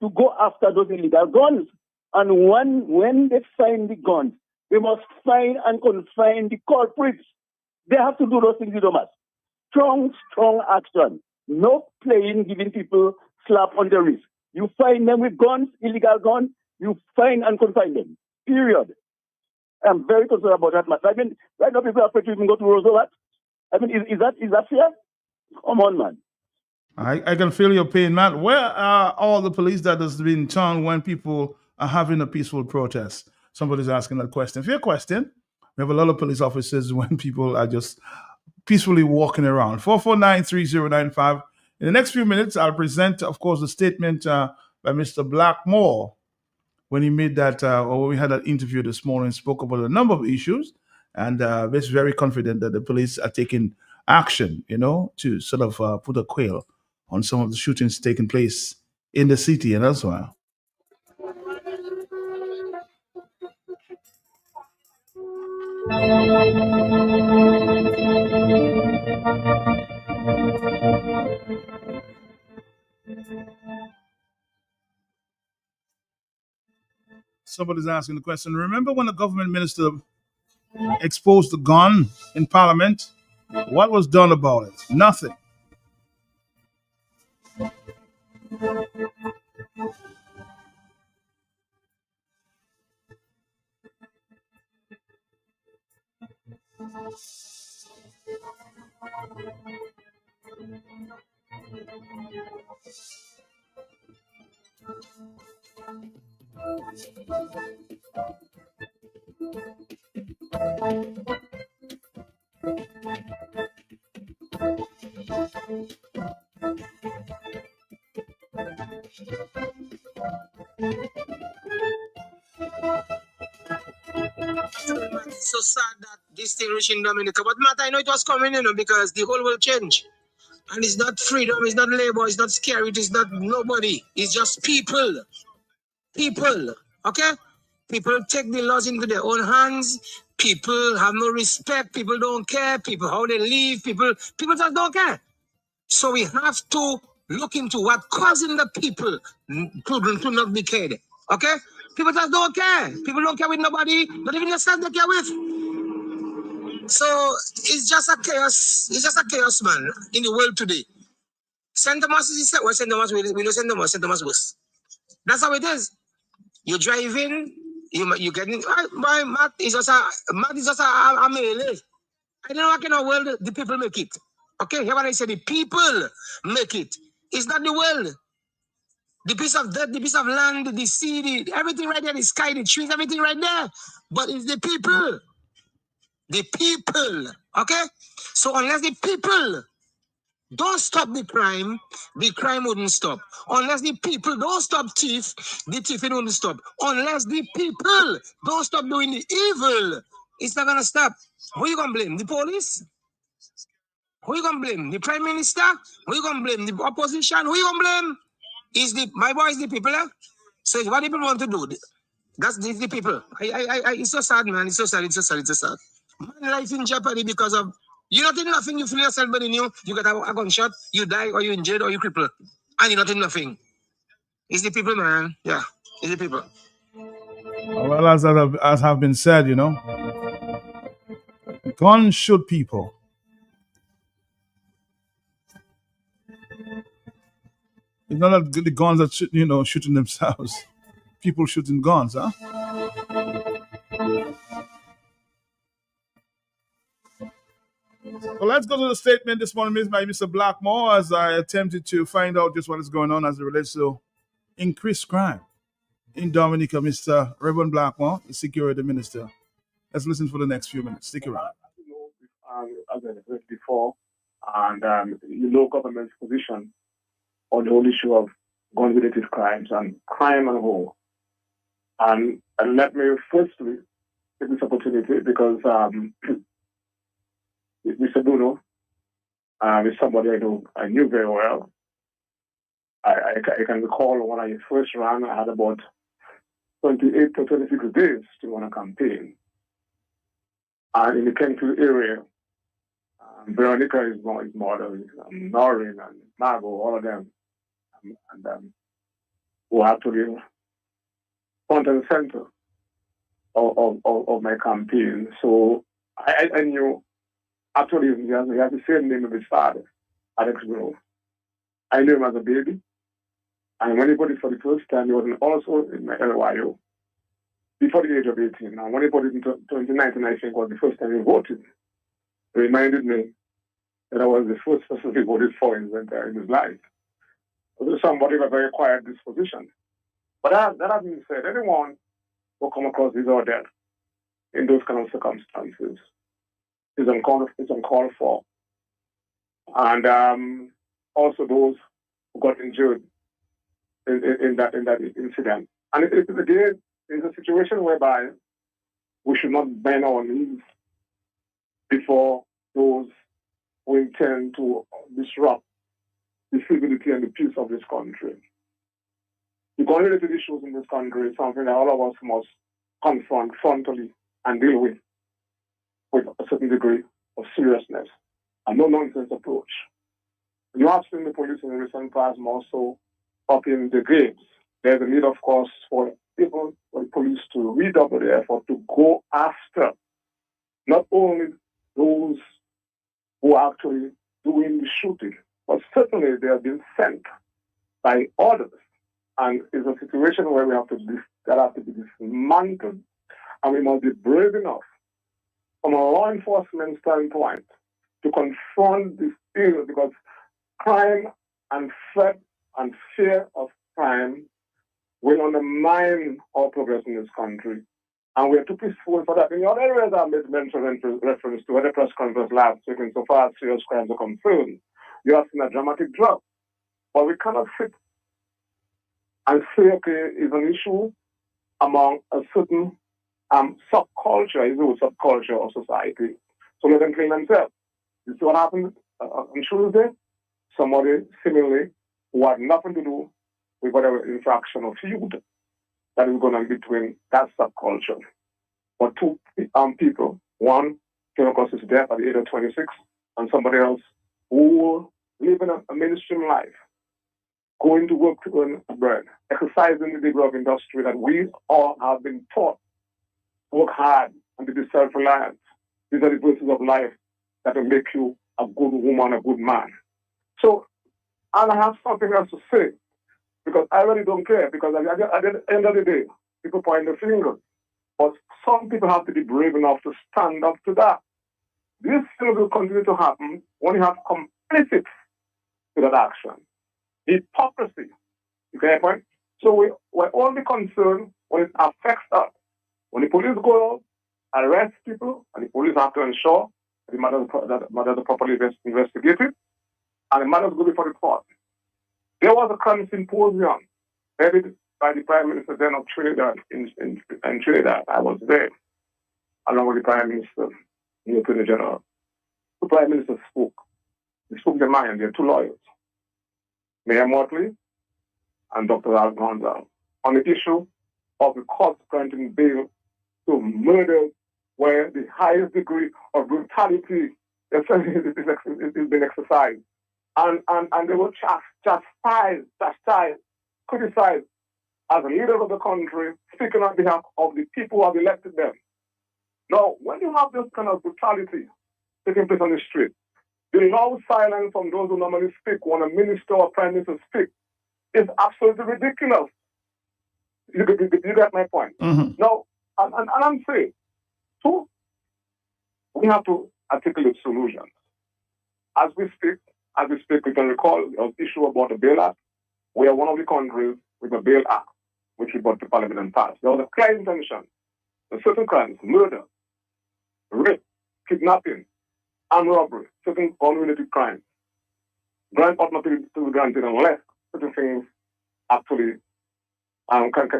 to go after those illegal guns. And when they find the guns, they must find and confine the culprits. They have to do those things, Thomas. Strong action. No playing, giving people slap on the wrist. You find them with guns, illegal guns, you find and confine them. Period. I'm very concerned about that, Matt. I mean, right now people are afraid to even go to Roosevelt. I mean, is that fair? Come on, man. I can feel your pain, Matt. Where are all the police that has been in town when people are having a peaceful protest? Somebody's asking that question. Fair question. We have a lot of police officers when people are just peacefully walking around. 4493095. In the next few minutes, I'll present, of course, the statement by Mr. Blackmore when he made that, or when we had that interview this morning, spoke about a number of issues, and is very confident that the police are taking action, to sort of put a quail on some of the shootings taking place in the city and elsewhere. Somebody's asking the question. Remember when the government minister exposed the gun in Parliament? What was done about it? Nothing. It's so sad that this thing reaching Dominica. But Matt, I know it was coming, because the whole will change. And it's not freedom, it's not labor, it's not scary, it's not nobody. It's just people. People. Okay? People take the laws into their own hands. People have no respect. People don't care. People how they live. People just don't care. So we have to look into what causing the people to not be cared. Okay? People just don't care. People don't care with nobody, not even yourself they care with. So it's just a chaos. It's just a chaos, man, in the world today. St. Thomas is the St. Thomas, we know St. Thomas was. That's how it is. You drive in, you get in. My Matt is just a melee. I don't know what kind of world the people make it. Okay, hear what I say? The people make it. It's not the world. The piece of dirt, the piece of land, the sea, everything right there, the sky, the trees, everything right there. But it's the people. The people. Okay? So unless the people don't stop the crime wouldn't stop. Unless the people don't stop thief, the thieving wouldn't stop. Unless the people don't stop doing the evil, it's not gonna stop. Who you gonna blame? The police? Who you gonna blame? The prime minister? Who you gonna blame? The opposition? Who you gonna blame? My boy is the people, eh? So what the people want to do? That's the people. It's so sad, man. It's so sad. It's so sad. Man, life in jeopardy because of you're not in nothing. You feel yourself burning you got a gunshot, you die, or you injured, or you cripple, and you're not in nothing. It's the people, man. Yeah, it's the people. Well, as have been said, guns shoot people. It's not that the guns are shooting themselves. People shooting guns, huh? Well, let's go to the statement this morning made by Mr. Blackmore as I attempted to find out just what is going on as it relates to increased crime in Dominica. Mr. Reverend Blackmore, the security minister. Let's listen for the next few minutes. Stick around. As I said before, and government's position on the whole issue of gun-related crimes and crime and whole. And let me firstly take this opportunity because Mr. Bruno is somebody I knew very well. I can recall when I first ran, I had about 28 to 26 days to run a campaign. And in the Kenfield area, Veronica is mother, Noreen and Margot, all of them. And were actually front and center of my campaign. So I knew actually he has the same name of his father, Alex Grove. I knew him as a baby. And when he voted for the first time, he was also in my LYO before the age of 18. And when he voted in 2019, I think was the first time he voted. It reminded me that I was the first person he voted for in his life. So somebody with a very quiet disposition. But that having said, anyone who come across this or that in those kind of circumstances is uncalled for. And also those who got injured in that incident. And it again is a situation whereby we should not bend our knees before those who intend to disrupt the civility and the peace of this country. The gun-related issues in this country is something that all of us must confront frontally and deal with a certain degree of seriousness and no-nonsense approach. You have seen the police in the recent past more so up in the graves. There's a need, of course, for people, for the police to redouble their effort to go after not only those who are actually doing the shooting, but certainly they have been sent by others. And it's a situation where that have to be dismantled, and we must be brave enough from a law enforcement standpoint to confront this issue, because crime and threat and fear of crime will undermine our progress in this country. And we are too peaceful for that. In the other areas I made mention and reference to, where the press conference last week, so far as serious crimes are concerned, you have seen a dramatic drop. But we cannot sit and say, okay, it's an issue among a certain subculture, is a subculture of society. So let them claim themselves. You see what happened on Tuesday? Somebody similarly who had nothing to do with whatever infraction or feud that is going on between that subculture. But two people, one came across his death at the age of 26, and somebody else who living a mainstream life, going to work to earn bread, exercising the degree of industry that we all have been taught. Work hard and to be self-reliant. These are the virtues of life that will make you a good woman, a good man. So, and I have something else to say, because I really don't care, because at the end of the day, people point the finger. But some people have to be brave enough to stand up to that. This thing will continue to happen when you have complicit to that action. Hypocrisy. You get my point? So we're only concerned when it affects us. When the police go out, arrest people, and the police have to ensure that the matters are properly investigated, and the matters go before the court. There was a crime symposium headed by the Prime Minister then of Trinidad in Trinidad. I was there, along with the Prime Minister and the Attorney General. The Prime Minister spoke. He spoke their mind. There are two lawyers, Mayor Motley and Dr. Al Gonzalez, on the issue of the court granting bail to murders where the highest degree of brutality is being exercised. And they were chastised, criticized as leaders of the country, speaking on behalf of the people who have elected them. Now, when you have this kind of brutality taking place on the street, the loud silence from those who normally speak when a minister or prime minister speak is absolutely ridiculous. You get my point? Mm-hmm. Now, and I'm saying, two, we have to articulate solutions. As we speak, we can recall the issue about the Bail Act. We are one of the countries with a Bail Act, which we brought to Parliament and passed. There was a clear intention that certain crimes, murder, rape, kidnapping, armed robbery, certain gun-related crimes, grant ought not to be granted unless certain things actually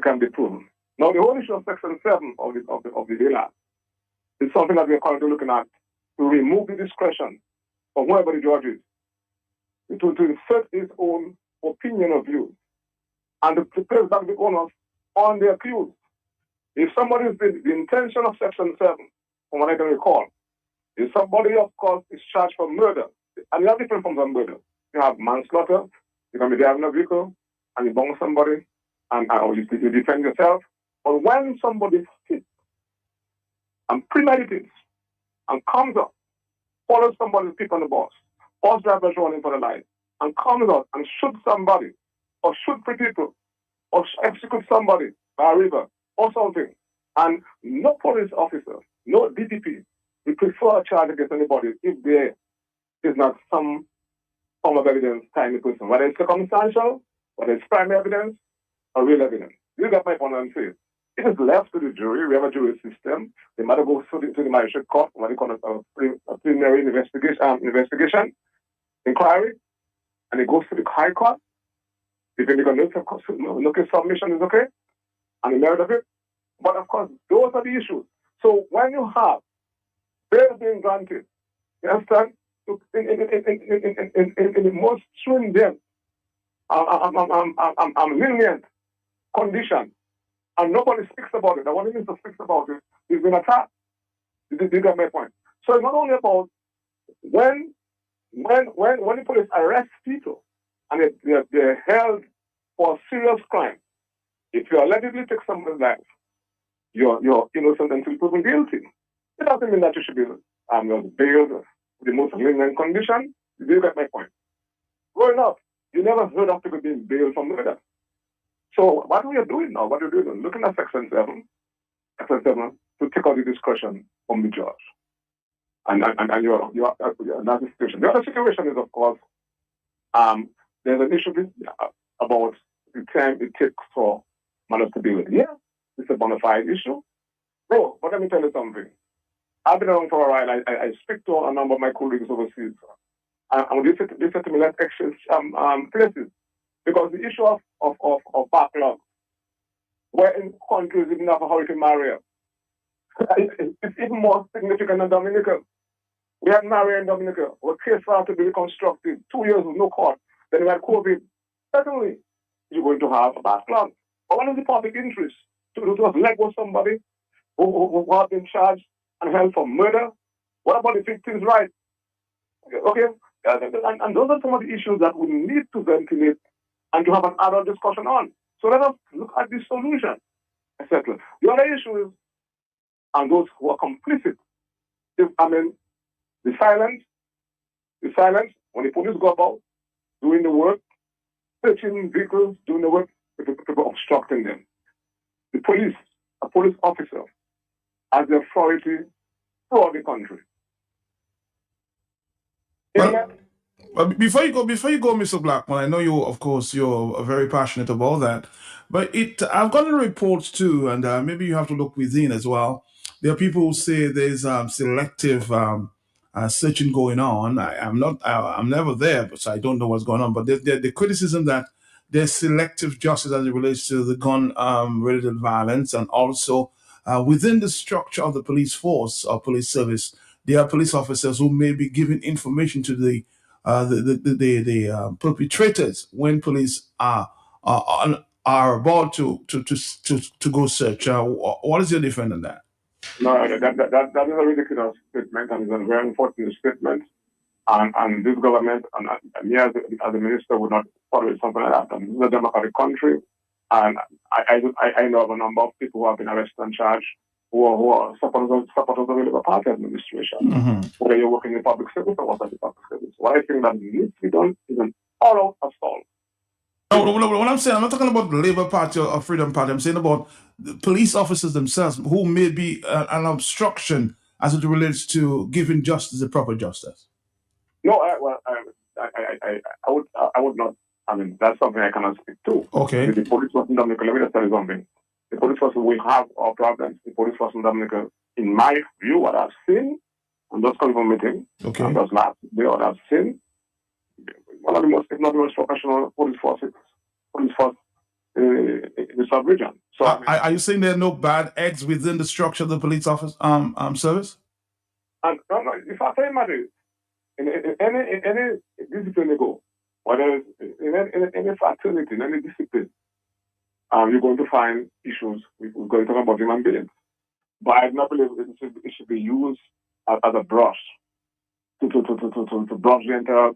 can be proven. Now, the whole issue of Section 7 of the Bail Act is something that we are currently looking at to remove the discretion of whoever the judge is, to insert his own opinion or view, and to place back the onus on the accused. If somebody is the intention of Section 7, from what I can recall, if somebody, of course, is charged for murder, and you have different forms of murder. You have manslaughter, you can be driving a vehicle, and you bang somebody, and you defend yourself. But when somebody hits and premeditates and comes up, follows somebody's pick on the bus, bus drivers running for the light, and comes up and shoots somebody, or shoot three people, or execute somebody by a river, or something, and no police officer, no DPP, we prefer a charge against anybody if there is not some form of evidence tying the person, whether it's circumstantial, whether it's primary evidence, or real evidence. You get my point, I'm saying. It is left to the jury. We have a jury system. The matter goes to the magistrate court, what they call a preliminary investigation, inquiry, and it goes to the high court. If they look at submission is okay, and the merit of it. But of course, those are the issues. So when you have bail being granted, you understand, in the most stringent, lenient condition, and nobody speaks about it. The one who speaks about it is being attacked. You get my point. So it's not only about when the police arrest people and they're held for a serious crime. If you allegedly take someone's life, you're innocent until proven guilty. It doesn't mean that you should be bailed with the most lenient condition. You get my point. Growing up, you never heard of people being bailed for murder. So what we are doing now, looking at Section 7 to take out the discretion from the judge. And you're that's the situation. The other situation is, of course, there's an issue about the time it takes for stability. Yeah, it's a bona fide issue. Bro, but let me tell you something. I've been around for a while. I speak to a number of my colleagues overseas. And they said to me, let's exchange places. Because the issue of backlog, where in countries even have a Hurricane Maria, it's even more significant than Dominica. We had Maria in Dominica, where case file to be reconstructed, 2 years with no court. Then we had COVID. Certainly, you're going to have a backlog. But what is the public interest? To just let go somebody who have been charged and held for murder? What about the victim's right? Okay, and those are some of the issues that we need to ventilate and to have an adult discussion on. So let us look at the solution, etc. The other issue is, and those who are complicit, the silence, when the police go about doing the work, searching vehicles, doing the work, people obstructing them. The police, a police officer, has the authority throughout the country. Well, before you go, Mr. Blackman, I know you're very passionate about that. But I've gotten reports too, and maybe you have to look within as well. There are people who say there's selective searching going on. I'm never there, so I don't know what's going on. But the criticism that there's selective justice as it relates to the gun-related violence, and also within the structure of the police force or police service, there are police officers who may be giving information to the perpetrators when police are about to go search. What is your defense on that? No, that is a ridiculous statement, and it's a very unfortunate statement. And this government and me as a minister would not follow something like that. And this is a democratic country, and I know of a number of people who have been arrested and charged who are supporters of the Labour Party administration. Mm-hmm. Whether you're working in the public service or outside the public service. What I think that needs to be done is an all-out assault. No, what I'm saying, I'm not talking about the Labour Party or Freedom Party. I'm saying about the police officers themselves who may be an obstruction as it relates to giving justice the proper justice. No, I would not. I mean, that's something I cannot speak to. Okay. The police force in Dominica, let me just tell you something. The police force will have our problems. The police force in Dominica, in my view, what I've seen, and those coming from meeting, okay, and those last day, what I've seen, one of the most, if not the most professional police force in the sub-region. So, are you saying there are no bad eggs within the structure of the police office service? And no, if I say matter, in any discipline you go, whether in any fraternity, in any discipline, you're going to find issues. We're going to talk about human beings. But I do not believe it should be used as a brush to brush the entire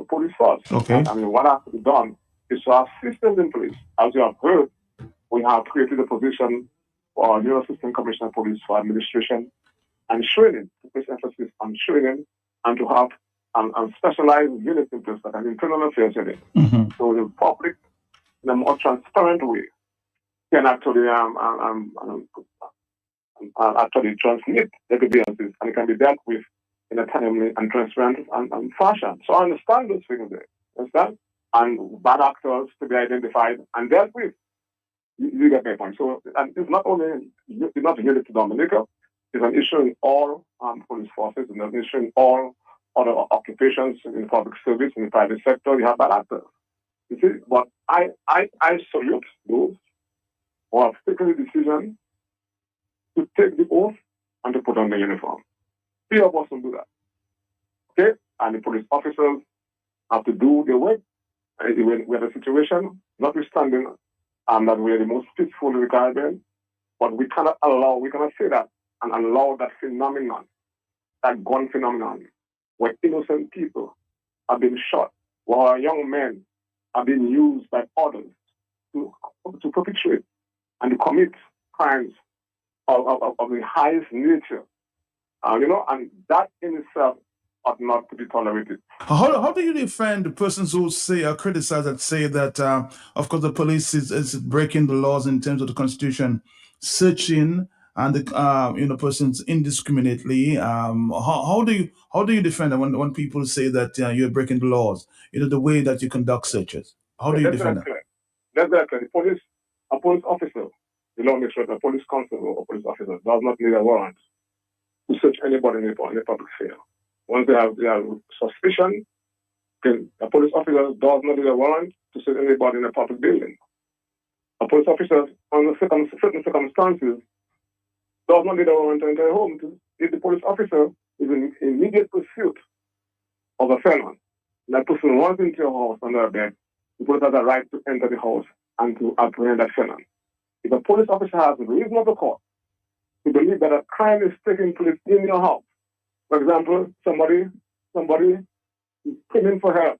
police force. Okay. I mean, what has to be done is to have systems in place. As you have heard, we have created a position for our new Assistant Commissioner of Police for administration and training, to place emphasis on training and to have specialized units in place like an internal affairs unit. So the public, in a more transparent way, can actually actually transmit the grievances, and it can be dealt with in a timely and transparent and fashion. So I understand those things there. Understand? And bad actors to be identified and dealt with. You get my point. So, and it's not unique to Dominica. It's an issue in all police forces, and an issue in all other occupations in public service, in the private sector. You have bad actors. You see, but I salute those who have taken the decision to take the oath and to put on the uniform. Few of us will do that. Okay? And the police officers have to do their work. And we have a situation, notwithstanding that we are the most peaceful in the Caribbean, but we cannot say that and allow that phenomenon, that gun phenomenon, where innocent people have been shot, while young men are being used by others to perpetrate and to commit crimes of the highest nature. And that in itself ought not to be tolerated. How do you defend the persons who say or criticize and say that, of course, the police is breaking the laws in terms of the Constitution, searching and the persons indiscriminately? How do you defend it when people say that you're breaking the laws? The way that you conduct searches. How do you defend that? That's very clear. A police officer, the law makes sure that a police constable or police officer does not need a warrant to search anybody in the public sphere. Once they have suspicion, a police officer does not need a warrant to search anybody in a public building. A police officer, under certain circumstances, does not need a warrant to enter a home if the police officer is in immediate pursuit of a felon. That person runs into your house under a bed, the police has a right to enter the house and to apprehend that felon. If a police officer has reasonable cause to believe that a crime is taking place in your house, for example, somebody is screaming for help,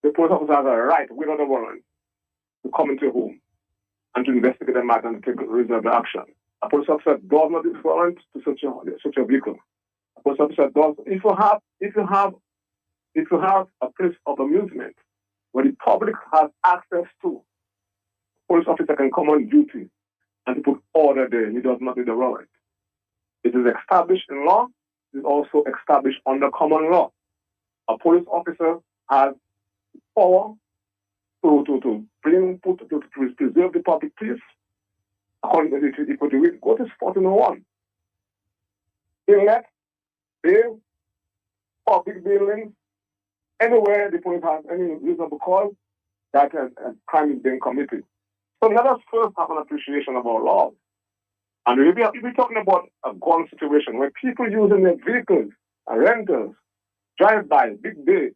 the police officer has a right, without a warrant, to come into your home and to investigate the matter and to take reasonable action. A police officer does not need a warrant to search your vehicle. A police officer does. If you have a place of amusement where the public has access to, a police officer can come on duty and to put order there. He does not need a warrant. It is established in law. It is also established under common law. A police officer has power to preserve the public peace. According to the go to 1401. Inlet, bail, public buildings, anywhere the police has any reasonable cause that a crime is being committed. So let us first have an appreciation of our laws. And we'll be talking about a gun situation where people using their vehicles, rentals, drive-by, big day,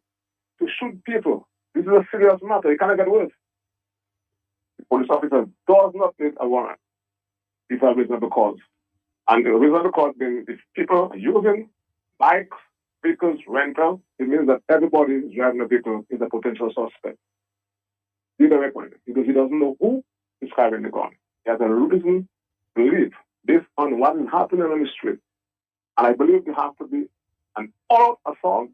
to shoot people. This is a serious matter. It cannot get worse. The police officer does not need a warrant if a reasonable cause. And the reasonable cause being if people are using bikes, vehicles, rental, it means that everybody driving a vehicle is a potential suspect. Because he doesn't know who is carrying the gun. He has a reason to believe based on what is happening on the street. And I believe there has to be an all assault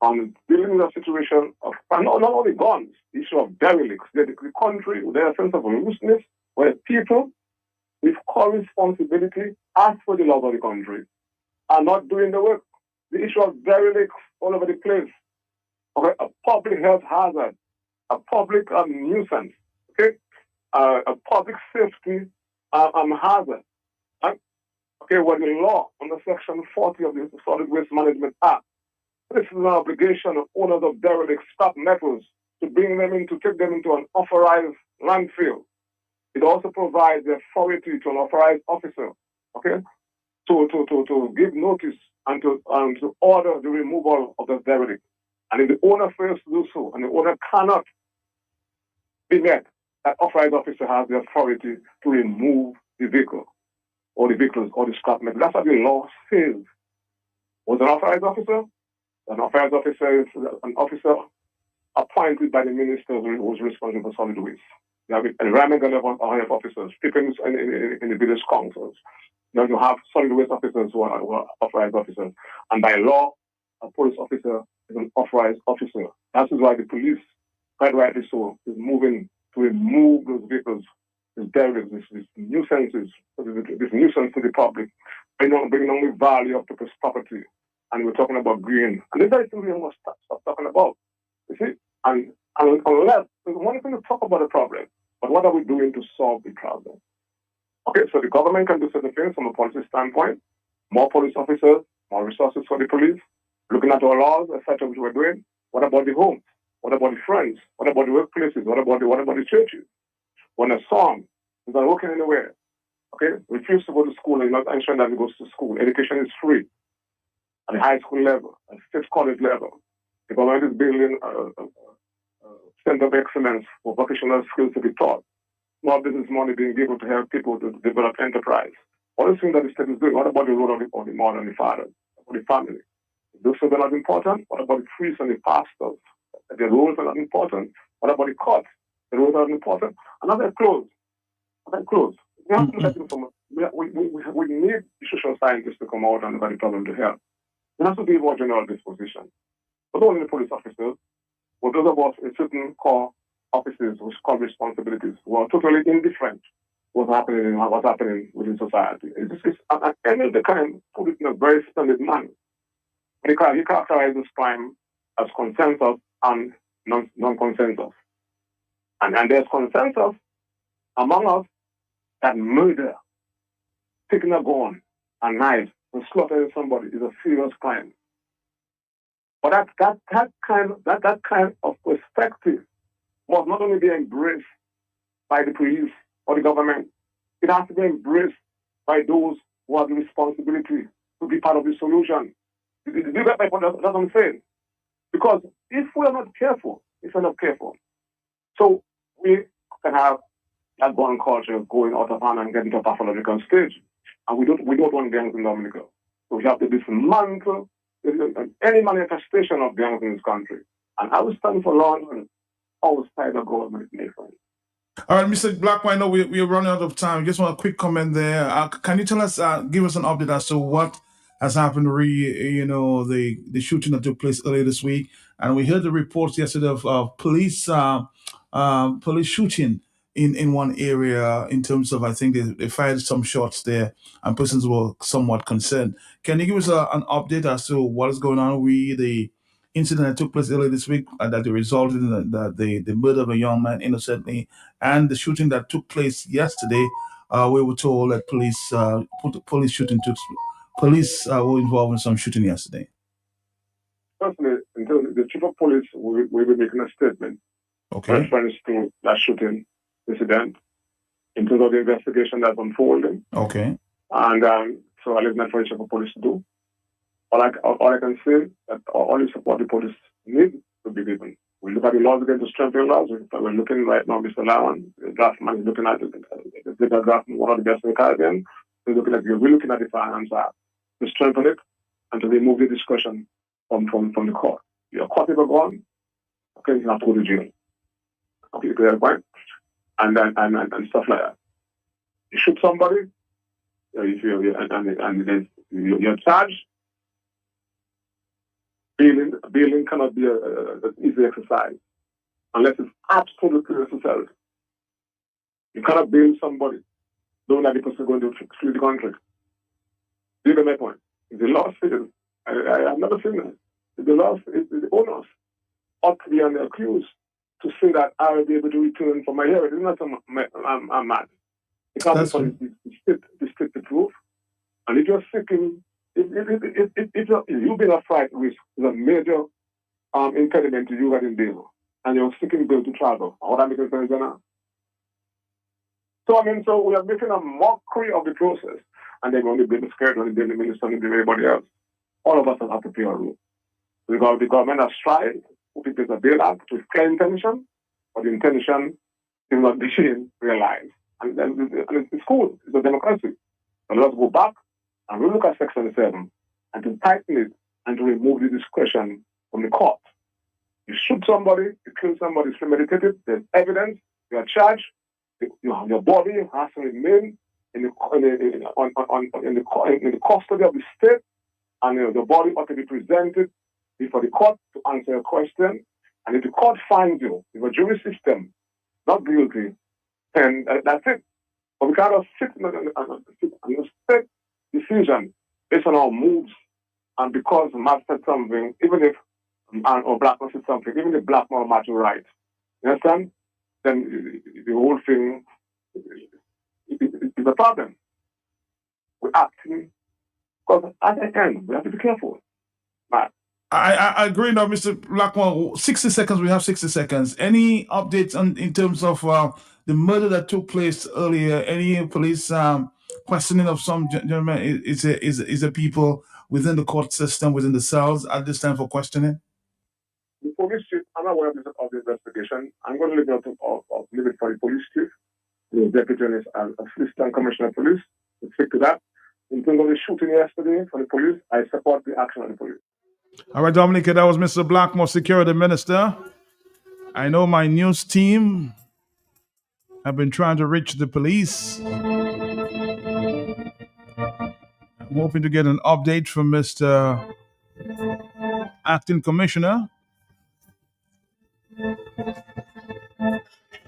on dealing with a situation of not only guns, the issue of derelicts. The country, there's a sense of looseness where people with core responsibility ask for the love of the country are not doing the work. The issue of derelicts all over the place. Okay, a public health hazard, a public nuisance, okay, a public safety hazard. Okay, well, the law under Section 40 of the Solid Waste Management Act, this is an obligation of owners of derelict scrap metals to bring them in, to take them into an authorized landfill. It also provides the authority to an authorized officer, okay, to give notice and to order the removal of the derelict. And if the owner fails to do so, and the owner cannot be met, that authorized officer has the authority to remove the vehicle, or the vehicles, or the scrap metal. That's what the law says. Was an authorized officer? An authorized officer is an officer appointed by the minister who was responsible for solid waste. You have environmental health officers, people in the village councils. Now you have solid waste officers who are authorized officers. And by law, a police officer is an authorized officer. That is why the police, quite rightly so, is moving to remove those vehicles, these derivatives, these nuisances, this nuisance to the public, bringing on the value of people's property. And we're talking about green. And this is what we must stop talking about. You see? And unless, there's one thing to talk about the problem, but what are we doing to solve the problem? Okay, so the government can do certain things from a policy standpoint. More police officers, more resources for the police, looking at our laws, etc., which we're doing. What about the homes? What about the friends? What about the workplaces? What about the churches? When a son is not working anywhere, okay, refuse to go to school and not ensuring that he goes to school. Education is free at the high school level, at state college level. The government is building a center of excellence for vocational skills to be taught. Small business money being given to help people to develop enterprise. All the things that the state is doing. What about the role of the mother and the father, or the family? Those things are not important. What about the priests and the pastors? Their roles are not important. What about the courts? Their roles are not important. And they're closed. We have to look at it from we need social scientists to come out and look at the problem to help. There has to be more general disposition. Not only the police officers, but those of us in certain core offices which call responsibilities who are totally indifferent to what's happening within society. And any of the kind put it in a very splendid manner. He characterizes crime as consensus and non-consensus. And there's consensus among us that murder, taking a gun, a knife, and slaughtering somebody is a serious crime. But that kind of perspective must not only be embraced by the police or the government, it has to be embraced by those who have the responsibility to be part of the solution. Do you get my point? That's what I'm saying. Because if we're not careful, so we can have that gun culture going out of hand and getting to a pathological stage. And we don't want gangs in Dominica. So we have to dismantle any manifestation of gangs in this country. And I will stand for law and outside the government nation. All right, Mr. Blackwine, I know we're running out of time. Just want a quick comment there. Can you tell us, give us an update as to what has happened, the shooting that took place earlier this week? And we heard the reports yesterday of police shooting in one area in terms of, I think they fired some shots there and persons were somewhat concerned. Can you give us an update as to what is going on with the incident that took place earlier this week that resulted in the murder of a young man innocently, and the shooting that took place yesterday? We were told that police were involved in some shooting yesterday. Personally, the chief of police will be making a statement. Okay. Reference to that shooting incident in terms of the investigation that's unfolding. Okay. And so I leave that for the chief of police to do. All I can say that all the support the police need to be given. We look at the laws against the strengthening laws. We're looking right now, Mr. Lawan, the draftman is looking at the draft, one of the best in the Caribbean. We're looking at the Finance Act to strengthen it and to remove the discussion from the court. You're caught if you're gone, okay, you have to go to jail. Okay, clear point? And stuff like that. You shoot somebody, you're charged. Bailing cannot be an easy exercise unless it's absolutely necessary. You cannot bail somebody knowing that the person is going to flee the country. Do you get my point? The law says, I've never seen that. The law is the owners ought to be on the accused to say that I will be able to return for my heritage. It's not I'm mad. Because the state to prove. And if you're seeking, if you being a flight risk is a major impediment to you getting bail, and you're seeking bail to travel, how that makes sense now? So we are making a mockery of the process, and they're going to be scared when they blame the minister and blame everybody else. All of us have to play our role. Because the government has tried to put in place a bail act with clear intention, but the intention is not being realized. And then it's cool. It's a democracy. But let's go back and relook at Section 7 and to tighten it and to remove the discretion from the court. You shoot somebody, you kill somebody, it's premeditated, there's evidence, you are charged, your body has to remain in the custody of the state, and the body ought to be presented before the court to answer a question. And if the court finds you, if a jury system not guilty, then that's it. But we cannot sit and take decision based on our moods, and because Matt said something, even if or Blackmore said something, even if Blackmore match right, you understand? Then the whole thing is a problem. We're acting because at the end we have to be careful. Matt. I agree now, Mr. Blackmore. 60 seconds, we have 60 seconds. Any updates in terms of the murder that took place earlier? Any police questioning of some gentlemen? Is there people within the court system, within the cells at this time for questioning? The police chief, I'm not aware of the investigation. I'm going to leave it for the police chief, the deputy and assistant commissioner of police, to speak to that. In terms of the shooting yesterday for the police, I support the action of the police. All right, Dominica, that was Mr. Blackmore, Security Minister. I know my news team have been trying to reach the police. I'm hoping to get an update from Mr. Acting Commissioner.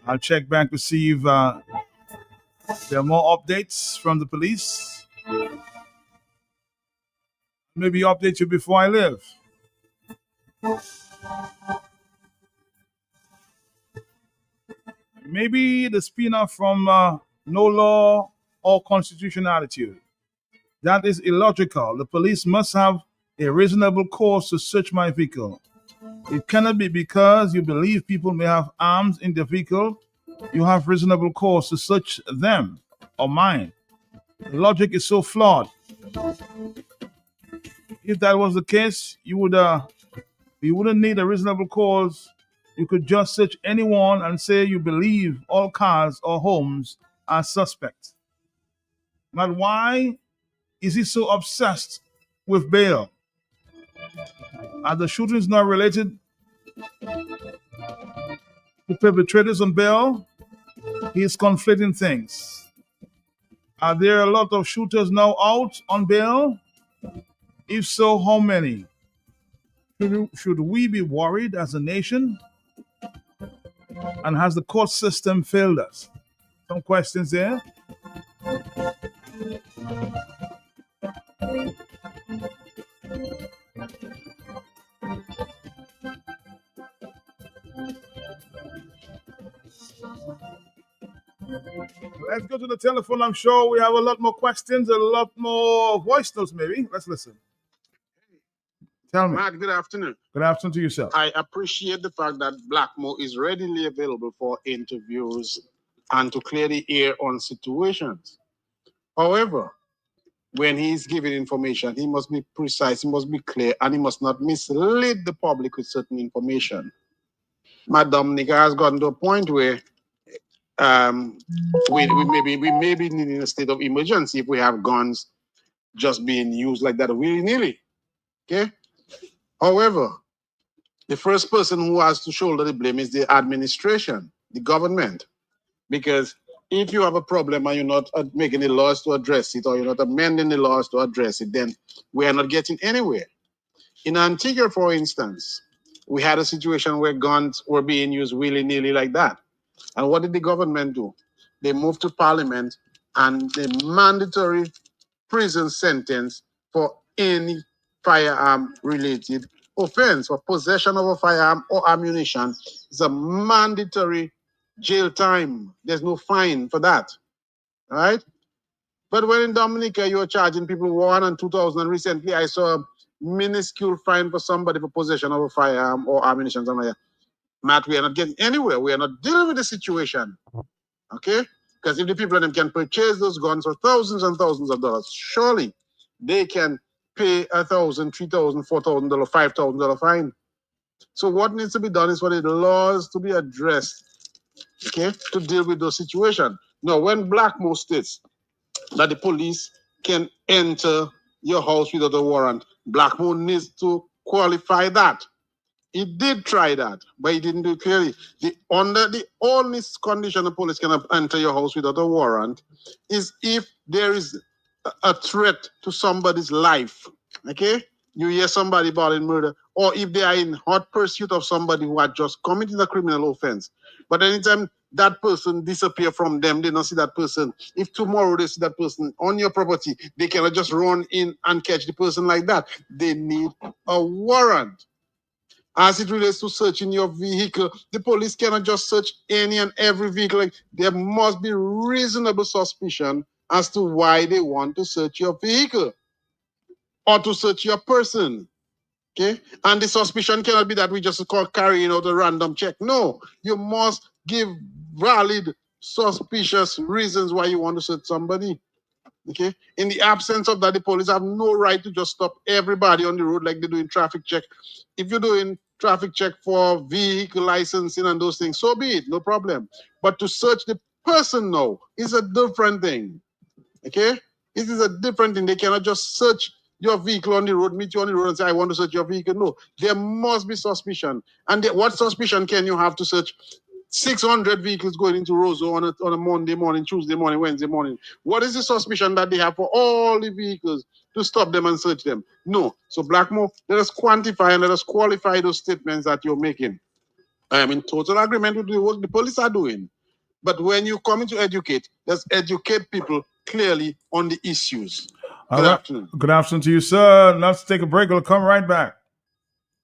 I'll check back to see if there are more updates from the police. Maybe update you before I leave. Maybe the spin-off from no law or constitutional attitude. That is illogical. The police must have a reasonable cause to search my vehicle. It cannot be because you believe people may have arms in their vehicle, you have reasonable cause to search them or mine. The logic is so flawed. If that was the case, you wouldn't need a reasonable cause. You could just search anyone and say you believe all cars or homes are suspect. But why is he so obsessed with bail? Are the shootings not related to perpetrators on bail? He is conflating things. Are there a lot of shooters now out on bail? If so, how many? Should we be worried as a nation? And has the court system failed us? Some questions there. Let's go to the telephone. I'm sure we have a lot more questions, a lot more voice notes maybe. Let's listen. Tell me. Matt, good afternoon. Good afternoon to yourself. I appreciate the fact that Blackmore is readily available for interviews and to clear the air on situations. However, when he is giving information, he must be precise, he must be clear, and he must not mislead the public with certain information. Dominica has gotten to a point where we may be needing a state of emergency if we have guns just being used like that willy-nilly. Okay? However, the first person who has to shoulder the blame is the administration, the government. Because if you have a problem and you're not making the laws to address it, or you're not amending the laws to address it, then we are not getting anywhere. In Antigua, for instance, we had a situation where guns were being used willy-nilly like that. And what did the government do? They moved to parliament and the mandatory prison sentence for any firearm-related offense or possession of a firearm or ammunition is a mandatory jail time. There's no fine for that, all right? But when in Dominica, you're charging people 1,000 and 2,000, and recently I saw a minuscule fine for somebody for possession of a firearm or ammunition, something like that. Matt, we are not getting anywhere. We are not dealing with the situation, okay? Because if the people of them can purchase those guns for thousands and thousands of dollars, surely they can pay $1,000, $3,000, $4,000, $5,000 fine. So what needs to be done is for the laws to be addressed, okay, to deal with those situations. Now, when Blackmore states that the police can enter your house without a warrant, Blackmore needs to qualify that. He did try that, but he didn't do it clearly. Under the only condition the police can enter your house without a warrant is if there is a threat to somebody's life. Okay? You hear somebody about murder, or if they are in hot pursuit of somebody who had just committed a criminal offense. But anytime that person disappear from them, they don't see that person. If tomorrow they see that person on your property, they cannot just run in and catch the person like that. They need a warrant. As it relates to searching your vehicle, the police cannot just search any and every vehicle. There must be reasonable suspicion as to why they want to search your vehicle or to search your person. Okay? And the suspicion cannot be that we just call carrying out a random check. No, you must give valid, suspicious reasons why you want to search somebody. Okay? In the absence of that, the police have no right to just stop everybody on the road like they do in traffic check. If you're doing traffic check for vehicle licensing and those things, so be it, no problem. But to search the person now is a different thing. Okay? It is a different thing. They cannot just search your vehicle on the road, meet you on the road and say, I want to search your vehicle. No, there must be suspicion. And what suspicion can you have to search 600 vehicles going into Roseau on a Monday morning, Tuesday morning, Wednesday morning? What is the suspicion that they have for all the vehicles to stop them and search them? No. So Blackmore, let us quantify and let us qualify those statements that you're making. I am in total agreement with what the police are doing. But when you come in to educate, let's educate people clearly on the issues. All right. Afternoon. Good afternoon to you, sir. Let's take a break. We'll come right back.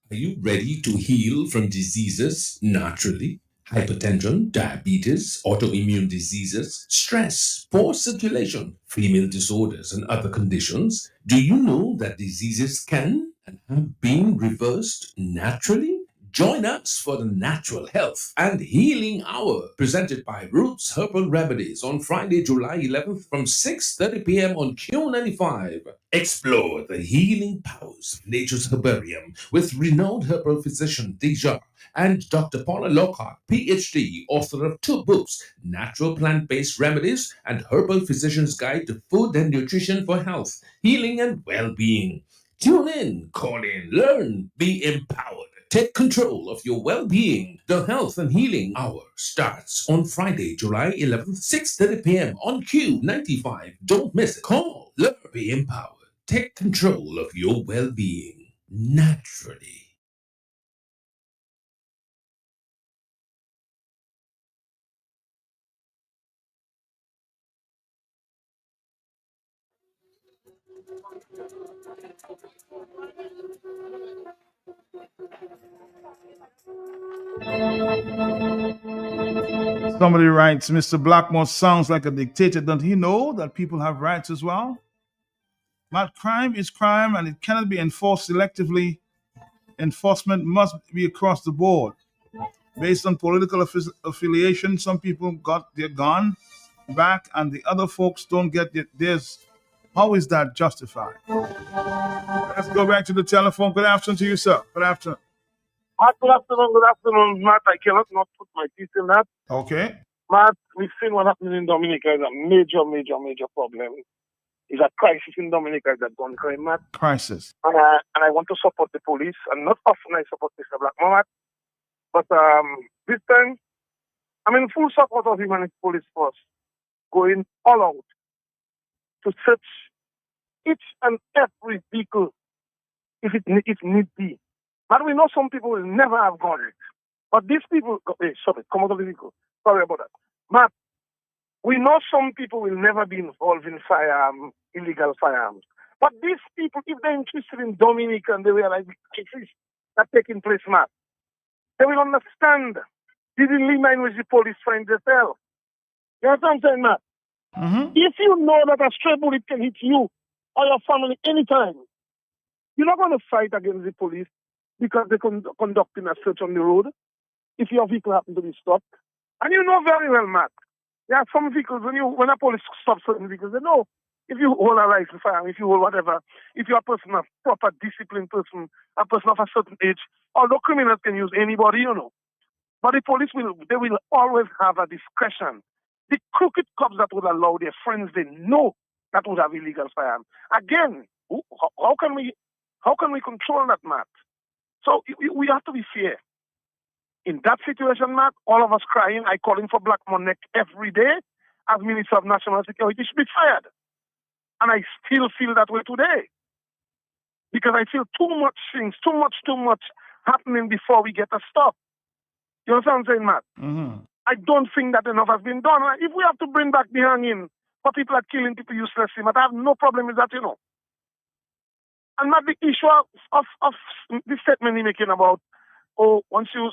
Are you ready to heal from diseases naturally? Hypertension, diabetes, autoimmune diseases, stress, poor circulation, female disorders, and other conditions? Do you know that diseases can and have been reversed naturally? Join us for the Natural Health and Healing Hour, presented by Roots Herbal Remedies on Friday, July 11th from 6:30 p.m. on Q95. Explore the healing powers of nature's herbarium with renowned herbal physician Deja and Dr. Paula Lockhart, PhD, author of 2 books, Natural Plant-Based Remedies and Herbal Physician's Guide to Food and Nutrition for Health, Healing and Well-Being. Tune in, call in, learn, be empowered. Take control of your well-being. The Health and Healing Hour starts on Friday, July 11th, 6:30 p.m. on Q95. Don't miss it. Call, learn, be empowered. Take control of your well-being naturally. Somebody writes, Mr. Blackmore sounds like a dictator. Don't he know that people have rights as well? But crime is crime and it cannot be enforced selectively. Enforcement must be across the board. Based on political affiliation, some people got their gun back and the other folks don't get theirs. How is that justified? Let's go back to the telephone. Good afternoon to you, sir. Good afternoon. Good afternoon, Matt. I cannot not put my teeth in that. Okay. Matt, we've seen what happened in Dominica is a major problem. It's a crisis in Dominica, that gun crime, Matt. Crisis. And I want to support the police. And not often I support Mr. Blackmore, Matt. But this time, I'm in full support of him and his police force going all out to search each and every vehicle if need be. But we know some people will never have guns. But these people, come out of the vehicle. Sorry about that. Matt, we know some people will never be involved in illegal firearms. But these people, if they're interested in Dominica and they realize the cases that are taking place, Matt, they will understand the dilemma in which the police find themselves. You understand what I'm saying, Matt? Mm-hmm. If you know that a stray bullet can hit you or your family anytime, you're not going to fight against the police because they're conducting a search on the road if your vehicle happens to be stopped. And you know very well, Matt, there are some vehicles, when a police stops certain vehicles, they know if you hold a rifle firearm, if you hold whatever, if you're a person, a proper disciplined person, a person of a certain age, although criminals can use anybody, but the police will always have a discretion. The crooked cops that would allow their friends they know that would have illegal firearms. Again, how can we control that, Matt? So we have to be fair. In that situation, Matt, all of us crying, I calling for Blackmore neck every day as Minister of National Security should be fired. And I still feel that way today. Because I feel too much things, too much happening before we get a stop. You understand what I'm saying, Matt? Mm-hmm. I don't think that enough has been done. If we have to bring back the hanging for people that killing people uselessly, Matt, I have no problem with that, And Matt, the issue of the statement you're making about,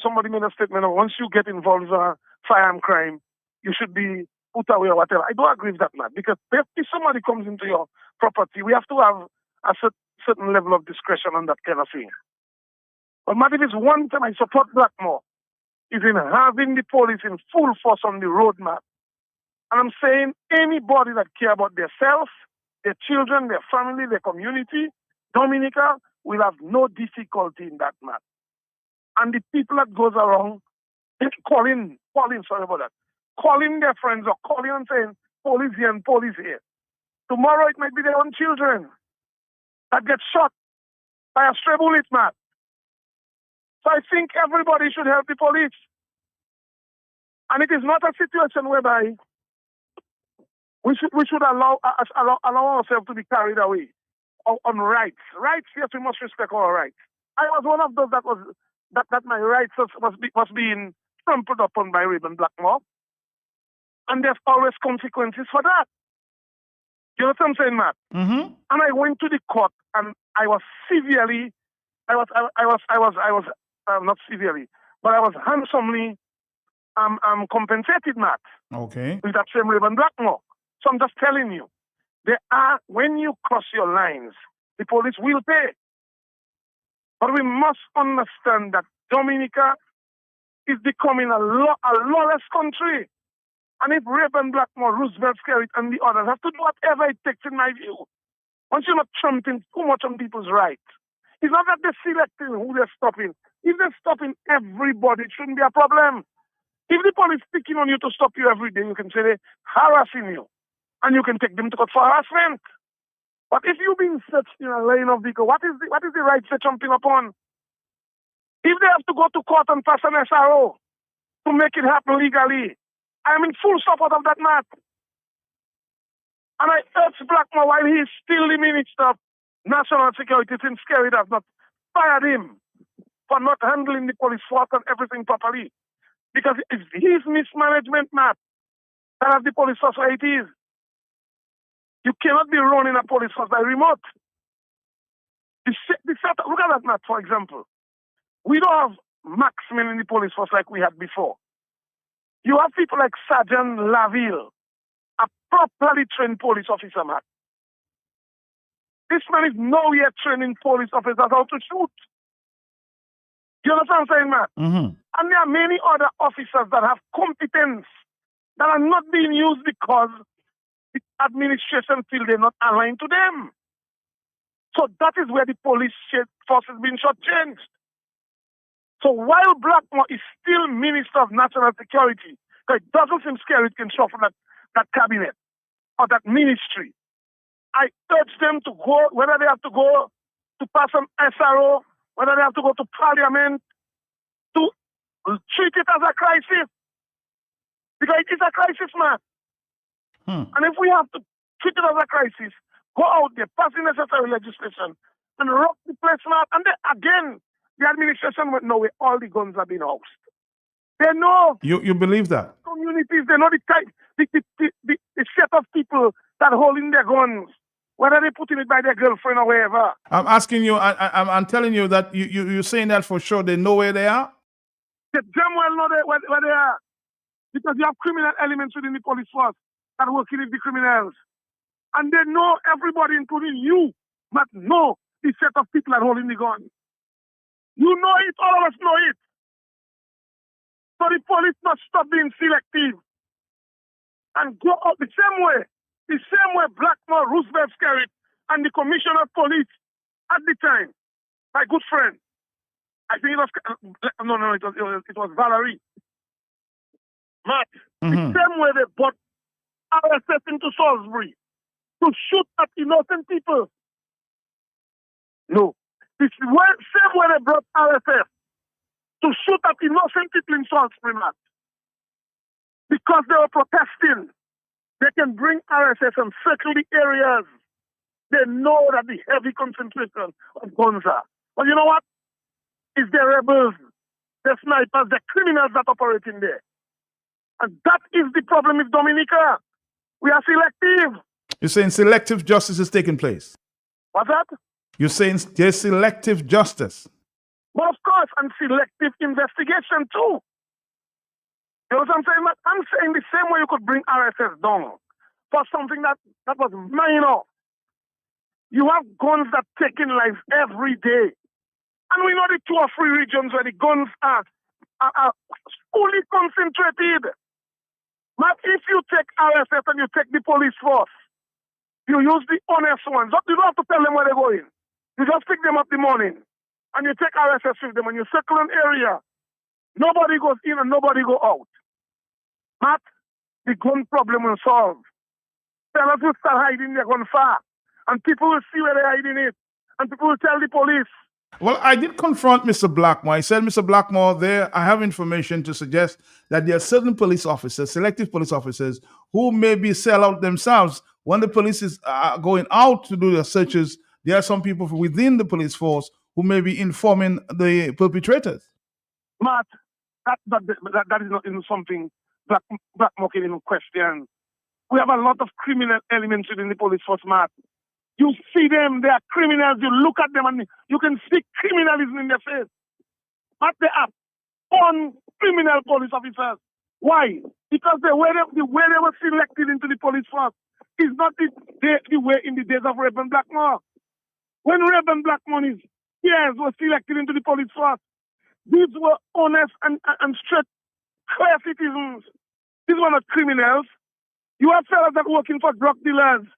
somebody made a statement of once you get involved with a firearm crime, you should be put away or whatever. I don't agree with that, Matt, because if somebody comes into your property, we have to have a certain level of discretion on that kind of thing. But Matt, if it's one thing I support Blackmore, is in having the police in full force on the road, Matt. And I'm saying anybody that care about themselves, their children, their family, their community, Dominica will have no difficulty in that, Matt. And the people that goes around calling their friends or calling and saying, police here and police here. Tomorrow it might be their own children that get shot by a stray bullet, Matt. So I think everybody should help the police. And it is not a situation whereby we should allow ourselves to be carried away on rights. Rights, yes, we must respect our rights. I was one of those that my rights was being trampled upon by Reuben Blackmore. And there's always consequences for that. You know what I'm saying, Matt? Mm-hmm. And I went to the court and I was not severely, but I was handsomely compensated, Matt. Okay. With that same Reuben Blackmore. So I'm just telling you, when you cross your lines, the police will pay. But we must understand that Dominica is becoming a lawless country. And if Reuben Blackmore, Roosevelt Skerritt, and the others have to do whatever it takes, in my view, once you're not trumping too much on people's rights, it's not that they're selecting who they're stopping. If they're stopping everybody, it shouldn't be a problem. If the police picking on you to stop you every day, you can say they're harassing you. And you can take them to court for harassment. But if you've been searched in a lane of vehicle, what is the right they're jumping upon? If they have to go to court and pass an SRO to make it happen legally, I'm in full support of that, Matt. And I urge Blackmore, while he is still the Minister of National Security, since Skerritt has not fired him for not handling the police force and everything properly. Because it's his mismanagement, Matt, that has the police force where it is. You cannot be running a police force by remote. Look at that, Matt, for example. We don't have marksmen in the police force like we had before. You have people like Sergeant Laville, a properly trained police officer, Matt. This man is nowhere training police officers how to shoot. You understand what I'm saying, Matt? Mm-hmm. And there are many other officers that have competence that are not being used because the administration feel they're not aligned to them. So that is where the police force is being shortchanged. So while Blackmore is still Minister of National Security, because it doesn't seem scary, it can shuffle that cabinet or that ministry, I urge them to go, whether they have to go to pass an SRO, whether they have to go to Parliament, to treat it as a crisis. Because it is a crisis, man. And if we have to treat it as a crisis, go out there, pass the necessary legislation, and rock the place, man. And then again, the administration would know where all the guns are being housed. They know. You believe that? Communities, they know the type, the set of people that holding their guns, whether they putting it by their girlfriend or wherever. I'm asking you, I'm telling you that you're saying that for sure. They know where they are? They damn well know where they are. Because you have criminal elements within the police force that working with the criminals. And they know everybody, including you, must know the set of people that holding the gun. You know it, all of us know it. So the police must stop being selective and go out the same way Blackmore, Roosevelt Skerritt, and the Commissioner of Police at the time, my good friend, I think it was Valerie. Matt, the same way they brought RSS into Salisbury to shoot at innocent people. No, same way they brought RSF to shoot at innocent people in Salisbury, Matt. Because they were protesting, they can bring RSF and circle the areas. They know that the heavy concentration of guns are. But you know what? It's the rebels, the snipers, the criminals that operate in there. And that is the problem with Dominica. We are selective. You're saying selective justice is taking place. What's that? You're saying there's selective justice. But of course, and selective investigation too. You know what I'm saying? I'm saying the same way you could bring RSS down for something that was minor. You have guns that take in lives every day. And we know the 2 or 3 regions where the guns are fully concentrated. But if you take RSF and you take the police force, you use the honest ones. You don't have to tell them where they're going. You just pick them up in the morning and you take RSF with them and you circle an area. Nobody goes in and nobody go out. But the gun problem will solve. Fellas will start hiding their gun far. And people will see where they're hiding it. And people will tell the police. Well, I did confront Mr. Blackmore. I said, Mr. Blackmore, I have information to suggest that there are certain police officers, selective police officers, who maybe sell out themselves. When the police is going out to do their searches, there are some people within the police force who may be informing the perpetrators. Matt, that is not even something Blackmore can even question. We have a lot of criminal elements within the police force, Matt. You see them, they are criminals. You look at them and you can see criminalism in their face. But they are born criminal police officers. Why? Because the way they were selected into the police force is not the way in the days of Reverend Blackmore. When Reverend Blackmore's peers were selected into the police force, these were honest and straight, fair citizens. These were not criminals. You have fellas that working for drug dealers.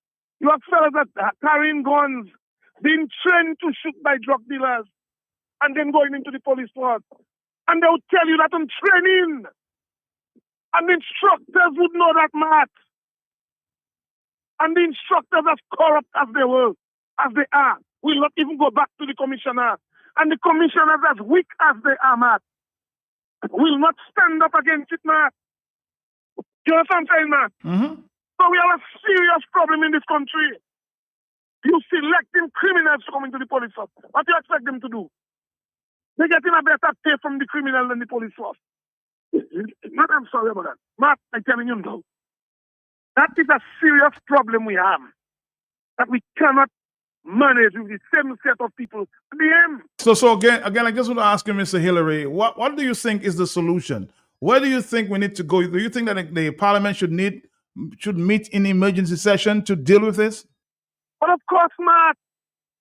You have fellas that are carrying guns, being trained to shoot by drug dealers, and then going into the police force. And they would tell you that on training. And the instructors would know that, Matt. And the instructors, as corrupt as they are, will not even go back to the commissioner. And the commissioners, as weak as they are, Matt, will not stand up against it, Matt. You know what I'm saying, Matt? Mm-hmm. So we have a serious problem in this country. You selecting criminals to come into the police force. What do you expect them to do? They're getting a better pay from the criminal than the police force. Matt, I'm sorry about that. Matt, I'm telling you now. That is a serious problem we have. That we cannot manage with the same set of people at the end. So again, I just want to ask you, Mr. Hillary, what do you think is the solution? Where do you think we need to go? Do you think that the parliament should meet in emergency session to deal with this? But of course, Matt,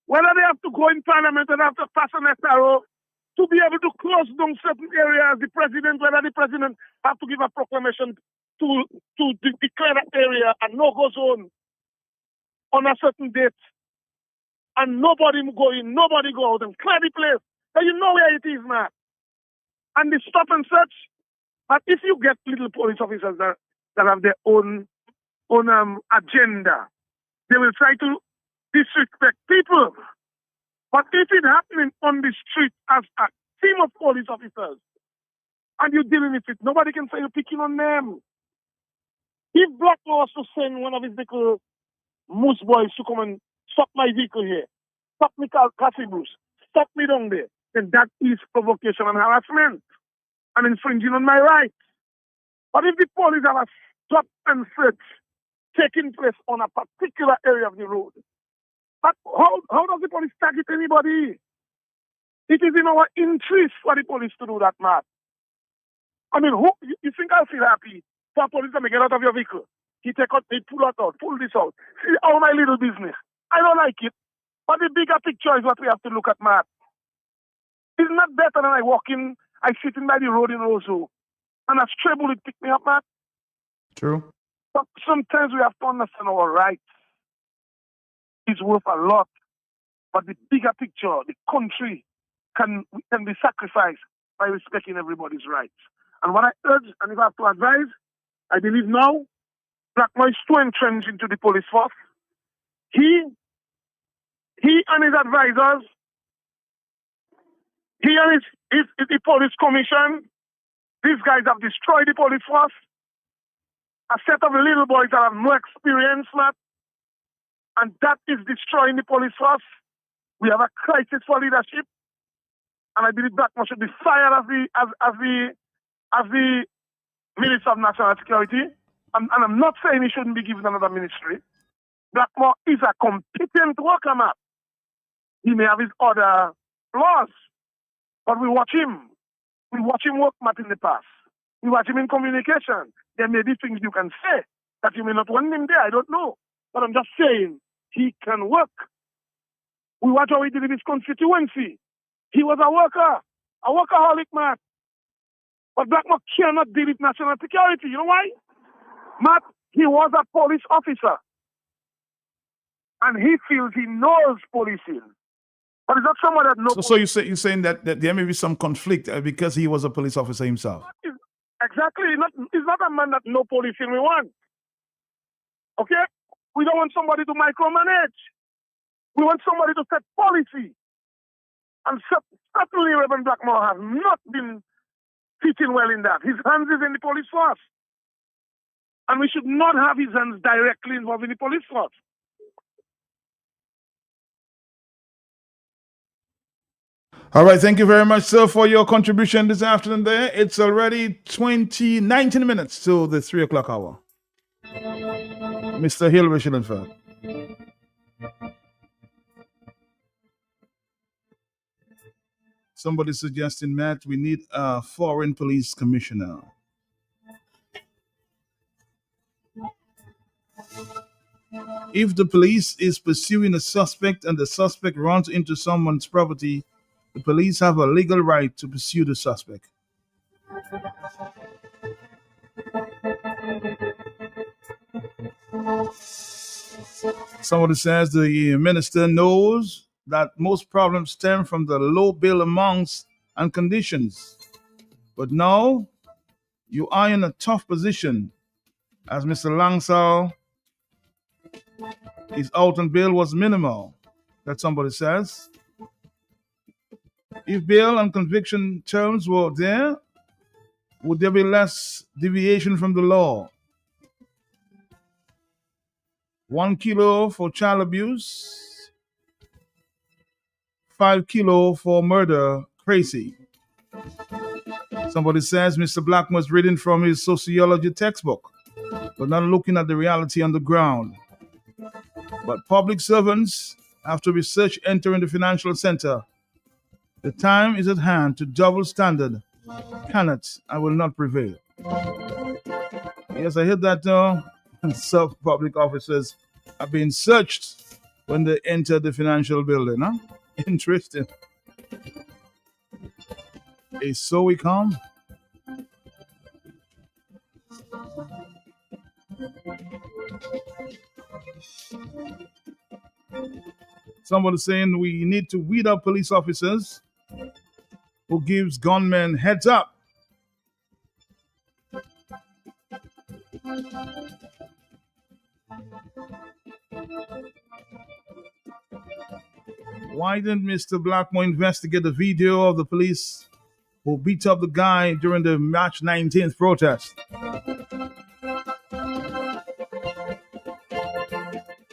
whether they have to go in parliament and have to pass an SRO to be able to close down certain areas, whether the president have to give a proclamation to declare that area a no-go zone on a certain date. And nobody go in, nobody go out, and clear the place. So you know where it is, Matt. And the stop and search. But if you get little police officers that have their own agenda, they will try to disrespect people. But if it's happening on the street as a team of police officers, and you're dealing with it, nobody can say you're picking on them. If Blackmore was to send one of his little moose boys to come and stop my vehicle here, stop me, Cassie Bruce, stop me down there, then that is provocation and harassment and infringing on my rights. But if the police have a stop and search taking place on a particular area of the road, but how does the police target anybody? It is in our interest for the police to do that, Matt. I mean, you think I'll feel happy for a police to get out of your vehicle? He pull this out. See, all my little business. I don't like it. But the bigger picture is what we have to look at, Matt. It's not better than I sitting by the road in Roseau, and a stray bullet pick me up, Matt. True. But sometimes we have to understand our rights. It's worth a lot. But the bigger picture, the country, can be sacrificed by respecting everybody's rights. And what I urge, and if I have to advise, I believe now, Blackmore is too entrenched into the police force. He and his advisors He and the police commission, these guys have destroyed the police force. A set of little boys that have no experience, Matt. And that is destroying the police force. We have a crisis for leadership. And I believe Blackmore should be fired as the Minister of National Security. And I'm not saying he shouldn't be given another ministry. Blackmore is a competent worker, Matt. He may have his other flaws, but we watch him. We watch him work, Matt, in the past. We watch him in communication. There may be things you can say that you may not want him there. I don't know. But I'm just saying he can work. We watch how he did in his constituency. He was a worker, a workaholic, Matt. But Blackmore cannot deal with national security. You know why? Matt, he was a police officer. And he feels he knows policing. But it's not someone that knows. So you're saying that there may be some conflict because he was a police officer himself. Exactly. He's not a man that knows policing we want. Okay? We don't want somebody to micromanage. We want somebody to set policy. And certainly Reverend Blackmore has not been fitting well in that. His hands is in the police force. And we should not have his hands directly involved in the police force. All right, thank you very much, sir, for your contribution this afternoon there. It's already 19 minutes to the 3 o'clock hour. Mr. Hilary Schillenfeld. Somebody suggesting, Matt, we need a foreign police commissioner. If the police is pursuing a suspect and the suspect runs into someone's property, the police have a legal right to pursue the suspect. Somebody says the minister knows that most problems stem from the low bail amounts and conditions. But now you are in a tough position, as Mr. Langsal, his out on bail was minimal, that somebody says. If bail and conviction terms were there, would there be less deviation from the law? 1 kilo for child abuse, 5 kilo for murder, crazy. Somebody says Mr. Blackmore is reading from his sociology textbook, but not looking at the reality on the ground. But public servants have to research entering the financial center. The time is at hand to double standard. Cannot, I will not prevail. Yes, I heard that some public officers are being searched when they enter the financial building. Huh? Interesting. Is so we come? Somebody saying we need to weed out police officers who gives gunmen heads up. Why didn't Mr. Blackmore investigate the video of the police who beat up the guy during the March 19th protest?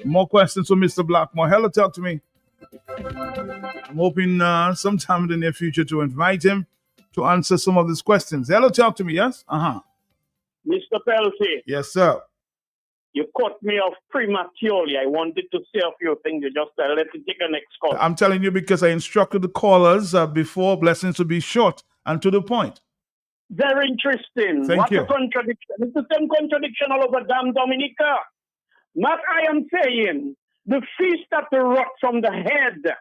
More questions for Mr. Blackmore. Hello, talk to me. I'm hoping sometime in the near future to invite him to answer some of these questions. Hello, talk to me, yes? Uh-huh. Mr. Pelsi. Yes, sir. You cut me off prematurely. I wanted to say a few things. You just let me take a next call. I'm telling you because I instructed the callers before blessings to be short and to the point. Very interesting. Thank you. A contradiction. It's the same contradiction all over damn Dominica. What I am saying, the feast that rots from the head.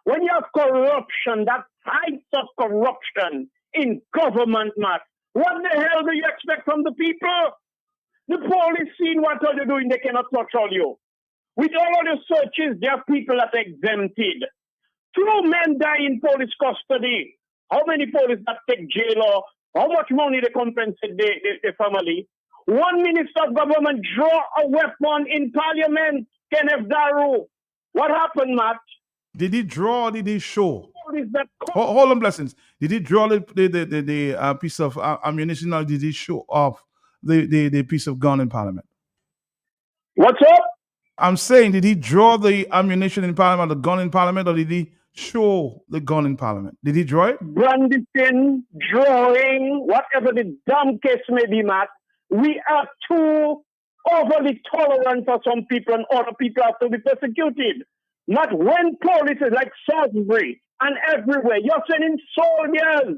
When you have corruption, that types of corruption in government, Matt, what the hell do you expect from the people? The police seeing what are you doing, they cannot control you. With all of the searches, there are people that are exempted. 2 men die in police custody. How many police that take jail or how much money they compensate the family? 1 minister of government draw a weapon in parliament, Kenneth Daru. What happened, Matt? Did he draw or did he show? police that Hold on, Blessings. Did he draw the piece of ammunition, or did he show off the piece of gun in Parliament? What's up? I'm saying, did he draw the ammunition in Parliament, the gun in Parliament, or did he show the gun in Parliament? Did he draw it? Brandishing, drawing, whatever the damn case may be, Matt, we are too overly tolerant for some people, and other people have to be persecuted. Not when police is like Salisbury and everywhere. You're sending soldiers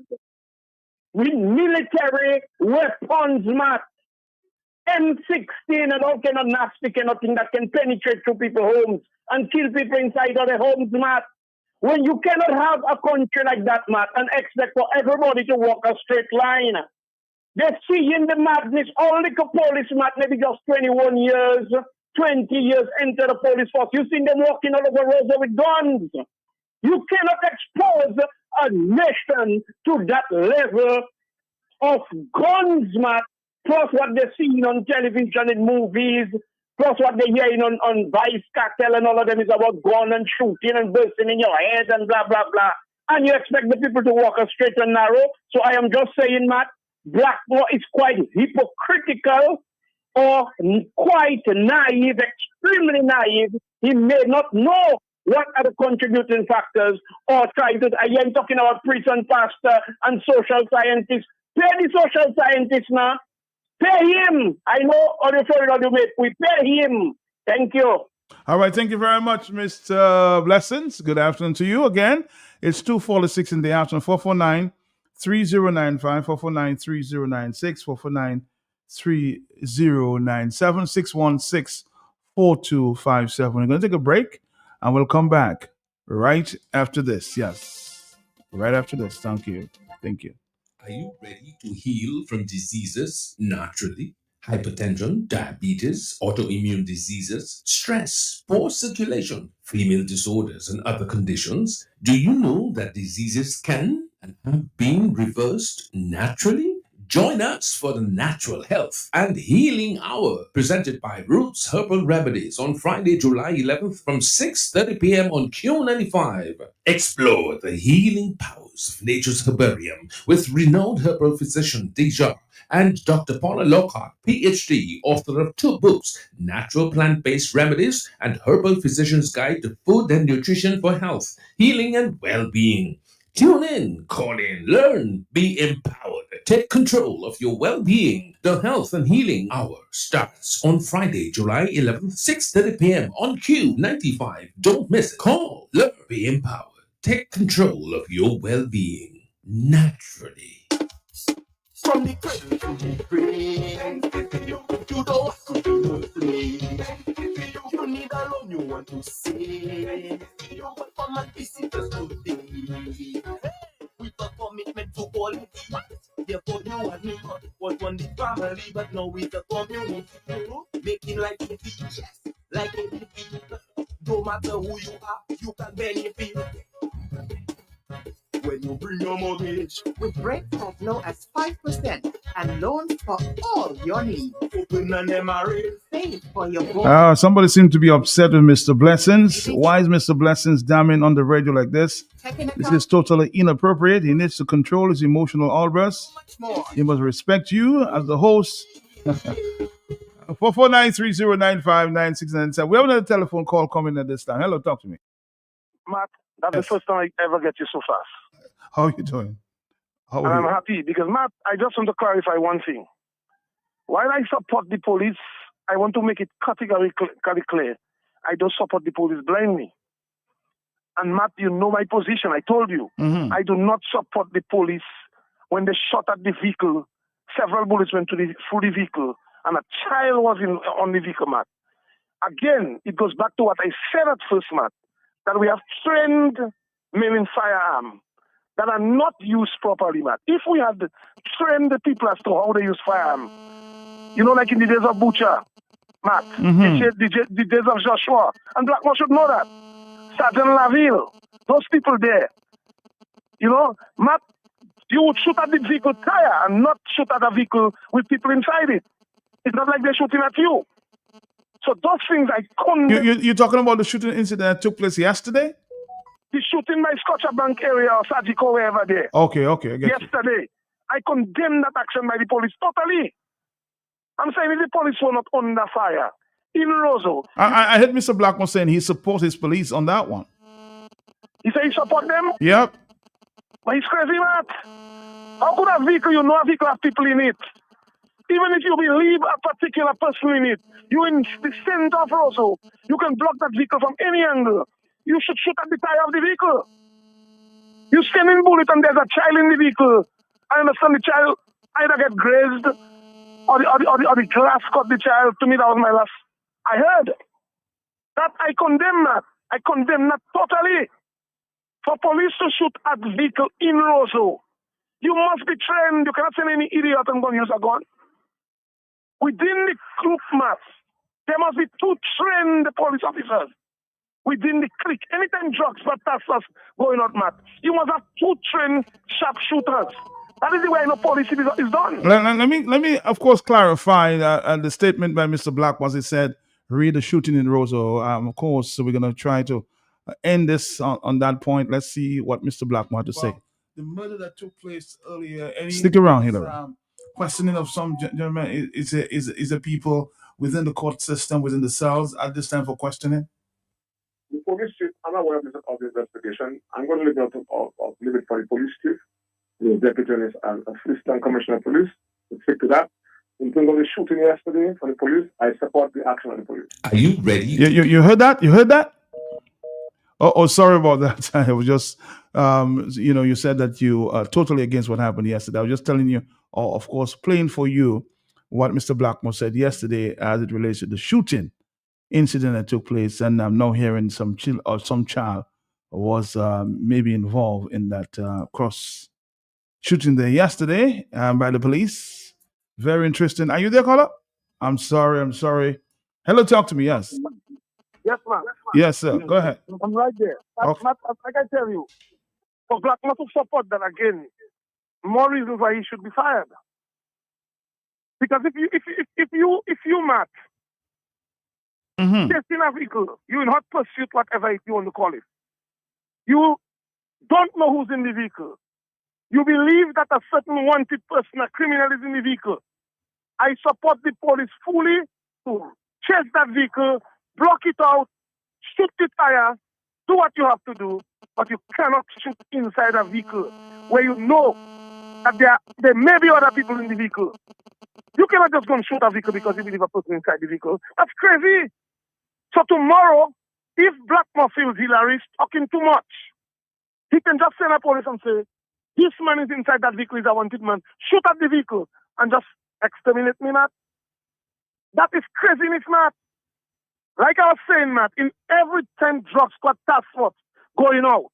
with military weapons, Matt. M16 and all kind of nasty kind of thing that can penetrate through people's homes and kill people inside of their homes, Matt. When you cannot have a country like that, Matt, and expect for everybody to walk a straight line. They're seeing the madness. All the police, Matt, maybe just 21 years, 20 years enter the police force. You see them walking all over roads with guns. You cannot expose a nation to that level of guns, Matt. Plus what they're seeing on television and movies, plus what they're hearing on Vice Cartel and all of them is about gun and shooting and bursting in your head and blah, blah, blah. And you expect the people to walk a straight and narrow. So I am just saying, Matt, Blackmore is quite hypocritical or quite naive, extremely naive. He may not know what are the contributing factors or trying to, again, talking about priest and pastor and social scientists. Pay the social scientists now. Pay him. I know on the phone you make. We pay him. Thank you. All right. Thank you very much, Mr. Blessings. Good afternoon to you again. It's 2:46 in the afternoon. 449-3095, 449-3096, 449-3097, 616-4257. We're going to take a break and we'll come back right after this. Yes. Right after this. Thank you. Thank you. Are you ready to heal from diseases naturally? Hypertension, diabetes, autoimmune diseases, stress, poor circulation, female disorders, and other conditions? Do you know that diseases can and have been reversed naturally? Join us for the Natural Health and Healing Hour presented by Roots Herbal Remedies on Friday, July 11th from 6:30 p.m. on Q95. Explore the healing powers of nature's herbarium with renowned herbal physician Deja and Dr. Paula Lockhart, PhD, author of 2 books, Natural Plant-Based Remedies and Herbal Physician's Guide to Food and Nutrition for Health, Healing and Well-Being. Tune in, call in, learn, be empowered. Take control of your well-being. The Health and Healing Hour starts on Friday, July 11th, 6:30 p.m. on Q95. Don't miss it. Call, learn, be empowered. Take control of your well-being naturally. From the cradle to the grave, you don't have to be afraid. You need a loan you want to save. But come and visit us today. With a commitment to quality. Therefore you and me was one the family, but now with the community. Making life easy, like anything. No matter who you are, you can benefit. When you bring your mortgage, with rates as low as 5% and loans for all your needs. Open an MRA. Save for your mortgage. Somebody seemed to be upset with Mr. Blessings. Why is Mr. Blessings damning on the radio like this? This is totally inappropriate. He needs to control his emotional outbursts. He must respect you as the host. 449-3095-9697. We have another telephone call coming at this time. Hello, talk to me. Matt, that's the first time I ever get you so fast. How are you doing? And I'm happy because, Matt, I just want to clarify one thing. While I support the police, I want to make it categorically clear. I don't support the police blindly. And, Matt, you know my position. I told you. Mm-hmm. I do not support the police when they shot at the vehicle. Several bullets went through the vehicle, and a child was on the vehicle, Matt. Again, it goes back to what I said at first, Matt, that we have trained men in firearms that are not used properly, Matt. If we had trained the people as to how they use firearms, like in the days of Butcher, Matt, the days of Joshua, and Blackmore should know that. Sergeant Laville, those people there, Matt, you would shoot at the vehicle tire and not shoot at a vehicle with people inside it. It's not like they're shooting at you. So those things I couldn't... You're talking about the shooting incident that took place yesterday? The shooting by Scotiabank area or Sajiko, wherever there. Okay, I get you. Yesterday. I condemn that action by the police totally. I'm saying if the police were not under fire in Roseau. I heard Mr. Blackmore saying he supports his police on that one. He say he support them? Yep. But he's crazy, Matt. How could a vehicle, you know a vehicle have people in it? Even if you believe a particular person in it, you in the center of Roseau, you can block that vehicle from any angle. You should shoot at the tire of the vehicle. You send in bullet and there's a child in the vehicle. I understand the child either get grazed or the glass cut the child. To me, that was my last. I heard that. I condemn that. I condemn that totally. For police to shoot at vehicle in Roseau, you must be trained. You cannot send any idiot and go and use a gun. Within the group mass, there must be 2 trained police officers. Within the clique, anytime drugs but taxes going on, Matt, you must have 2 trained sharpshooters. That is the way no policy is done. Let me of course clarify the statement by Mr. Black was he said read the shooting in Roseau. Of course, so we're gonna try to end this on that point. Let's see what Mr. Black had to say. The murder that took place earlier. Stick around, Hillary. Questioning of some gentlemen is a people within the court system, within the cells at this time for questioning. The police chief, I'm aware of the investigation. I'm going to leave it for the police chief, the deputy and assistant commissioner of police to stick to that. In terms of the shooting yesterday for the police, I support the action of the police. Are you ready? You heard that? You heard that? Oh, sorry about that. I was just, you said that you are totally against what happened yesterday. I was just telling you, of course, playing for you what Mr. Blackmore said yesterday as it relates to the shooting incident that took place, and I'm now hearing some child was maybe involved in that cross shooting there yesterday by the police. Very interesting. Are you there, caller? I'm sorry. Hello, talk to me. Yes. Yes, ma'am. Yes, sir. Go ahead. I'm right there. Okay. Like I tell you, for Blackmore to support that again, more reasons why he should be fired. Because if you Matt, chasing a vehicle, you in hot pursuit, whatever you want to call it, you don't know who's in the vehicle. You believe that a certain wanted person, a criminal, is in the vehicle. I support the police fully to chase that vehicle, block it out, shoot the tire, do what you have to do, but you cannot shoot inside a vehicle where you know that there may be other people in the vehicle. You cannot just go and shoot a vehicle because you believe a person inside the vehicle. That's crazy. So tomorrow, if Blackmore feels Hillary is talking too much, he can just send a police and say, this man is inside that vehicle, is a wanted man. Shoot at the vehicle and just exterminate me, Matt. That is craziness, Matt. Like I was saying, Matt, in every 10 drug squad task force going out,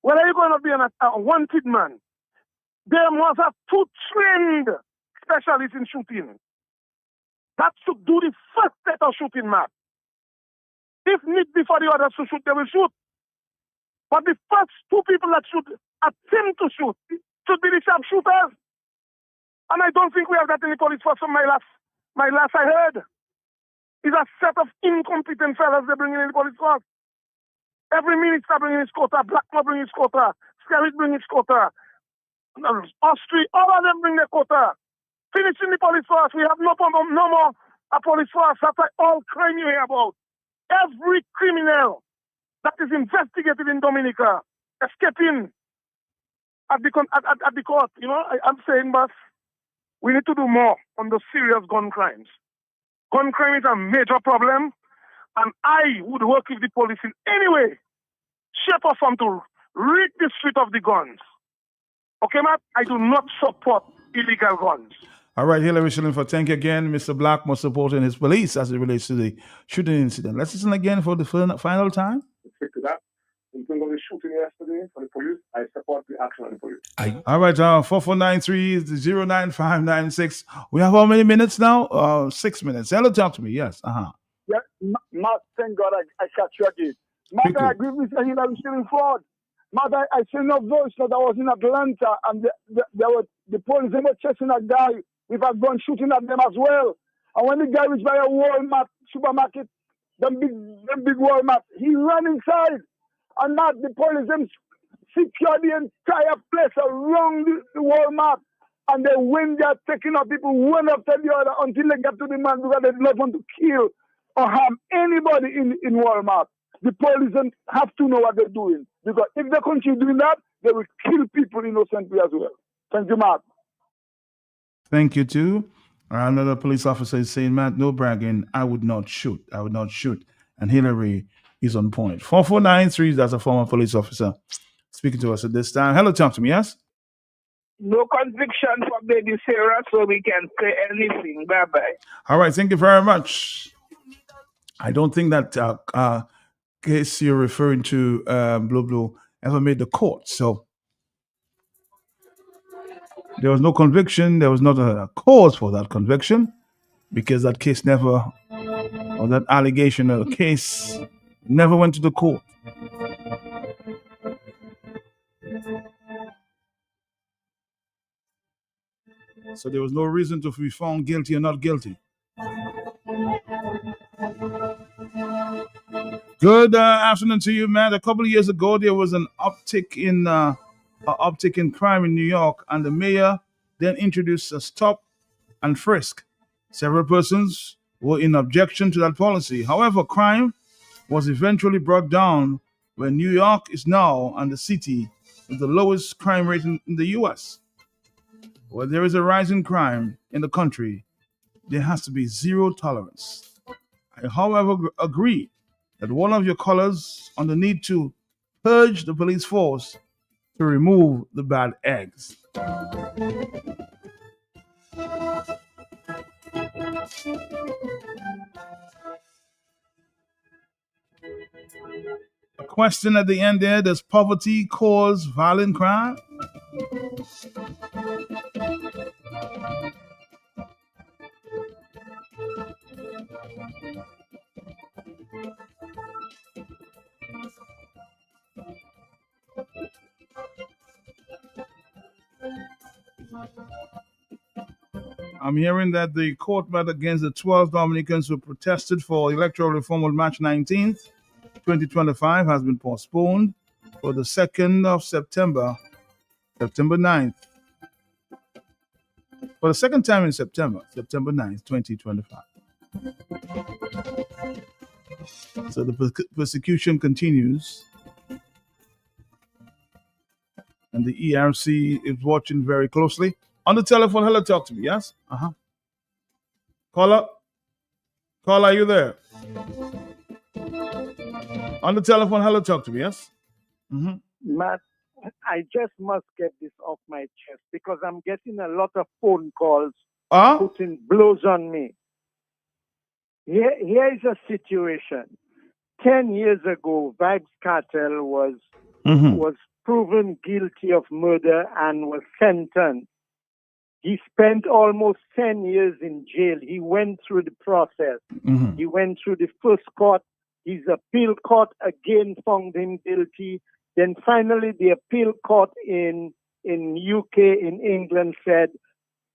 whether you're going to be a wanted man, there must have 2 trained specialists in shooting. That should do the first set of shooting, Matt. If need be for the others to shoot, they will shoot. But the first 2 people that should attempt to shoot should be the sharpshooters. And I don't think we have that in the police force from my last I heard. Is a set of incompetent fellas they bring in the police force. Every minister bringing his quota, Blackmore bringing his quota, Skerritt bringing his quota, Austria, all of them bring their quota. Finishing the police force, we have no more a police force. That's all crime you hear about. Every criminal that is investigated in Dominica, escaping at the court. You know, I'm saying, boss, we need to do more on the serious gun crimes. Gun crime is a major problem, and I would work with the police in any way, shape or form to rid the street of the guns. Okay, Matt? I do not support illegal guns. All right, Hillary Shillingford, thank you again. Mr. Blackmore supporting his police as it relates to the shooting incident. Let's listen again for the final time. Stick to that. In terms of the shooting yesterday for the police, I support the action of the police. All right, 4493-09596. We have how many minutes now? 6 minutes. Hello, talk to me. Yes. Yeah, Matt, thank God I catch you again. Matt, I agree with Hillary Shillingford. Matt, I seen no voice that I was in Atlanta and the police they were chasing a guy with a gun shooting at them as well. And when the guy was by a Walmart supermarket, them big Walmart, he ran inside. And not the police them secure the entire place around the Walmart. And they when they are taking up people one after the other until they get to the man because they do not want to kill or harm anybody in Walmart. The police don't have to know what they're doing. Because if they continue doing that, they will kill people innocently as well. Thank you, Mark. Thank you too. Another police officer is saying, Matt, no bragging. I would not shoot. I would not shoot. And Hillary is on point. 4493, that's a former police officer speaking to us at this time. Hello, talk to me, yes? No conviction for baby Sarah, so we can say anything. Bye bye. All right, thank you very much. I don't think that case you're referring to, Blue, ever made the court. So there was no conviction. There was not a cause for that conviction because that case never, or that allegation or case never went to the court. So there was no reason to be found guilty or not guilty. Good afternoon to you, Matt. A couple of years ago, there was an uptick in crime in New York, and the mayor then introduced a stop and frisk. Several persons were in objection to that policy. However, crime was eventually brought down when New York is now and the city with the lowest crime rate in the U.S. Where there is a rise in crime in the country, there has to be zero tolerance. I, however, agree that one of your colors on the need to purge the police force to remove the bad eggs. A question at the end there, does poverty cause violent crime? I'm hearing that the court matter against the 12 Dominicans who protested for electoral reform on March 19th, 2025 has been postponed for the 2nd of September 9th. For the second time in September 9th, 2025. So the persecution continues. And the ERC is watching very closely. On the telephone, hello, talk to me, yes? Caller, are you there? On the telephone, hello, talk to me, yes? Matt, I just must get this off my chest because I'm getting a lot of phone calls putting blows on me. Here is a situation. 10 years ago, Vibes Cartel was proven guilty of murder and was sentenced. He spent almost 10 years in jail. He went through the process. He went through the first court. His appeal court again found him guilty. Then finally, the appeal court in UK, in England, said,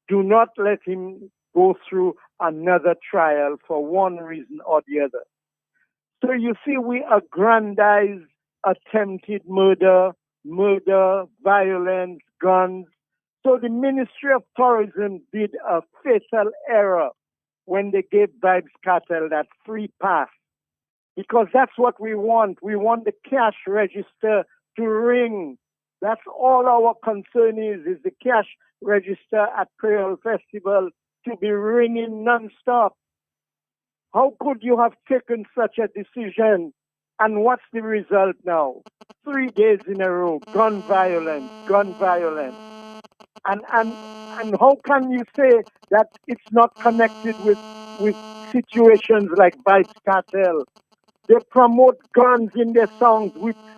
do not let him go through another trial for one reason or the other. So you see, we aggrandize attempted murder, violence, guns. So the Ministry of Tourism did a fatal error when they gave Vibes Cartel that free pass. Because that's what we want. We want the cash register to ring. That's all our concern is the cash register at Creole Festival to be ringing non-stop. How could you have taken such a decision? And what's the result now? 3 days in a row, gun violence. And how can you say that it's not connected with situations like Vibes Cartel? They promote guns in their songs.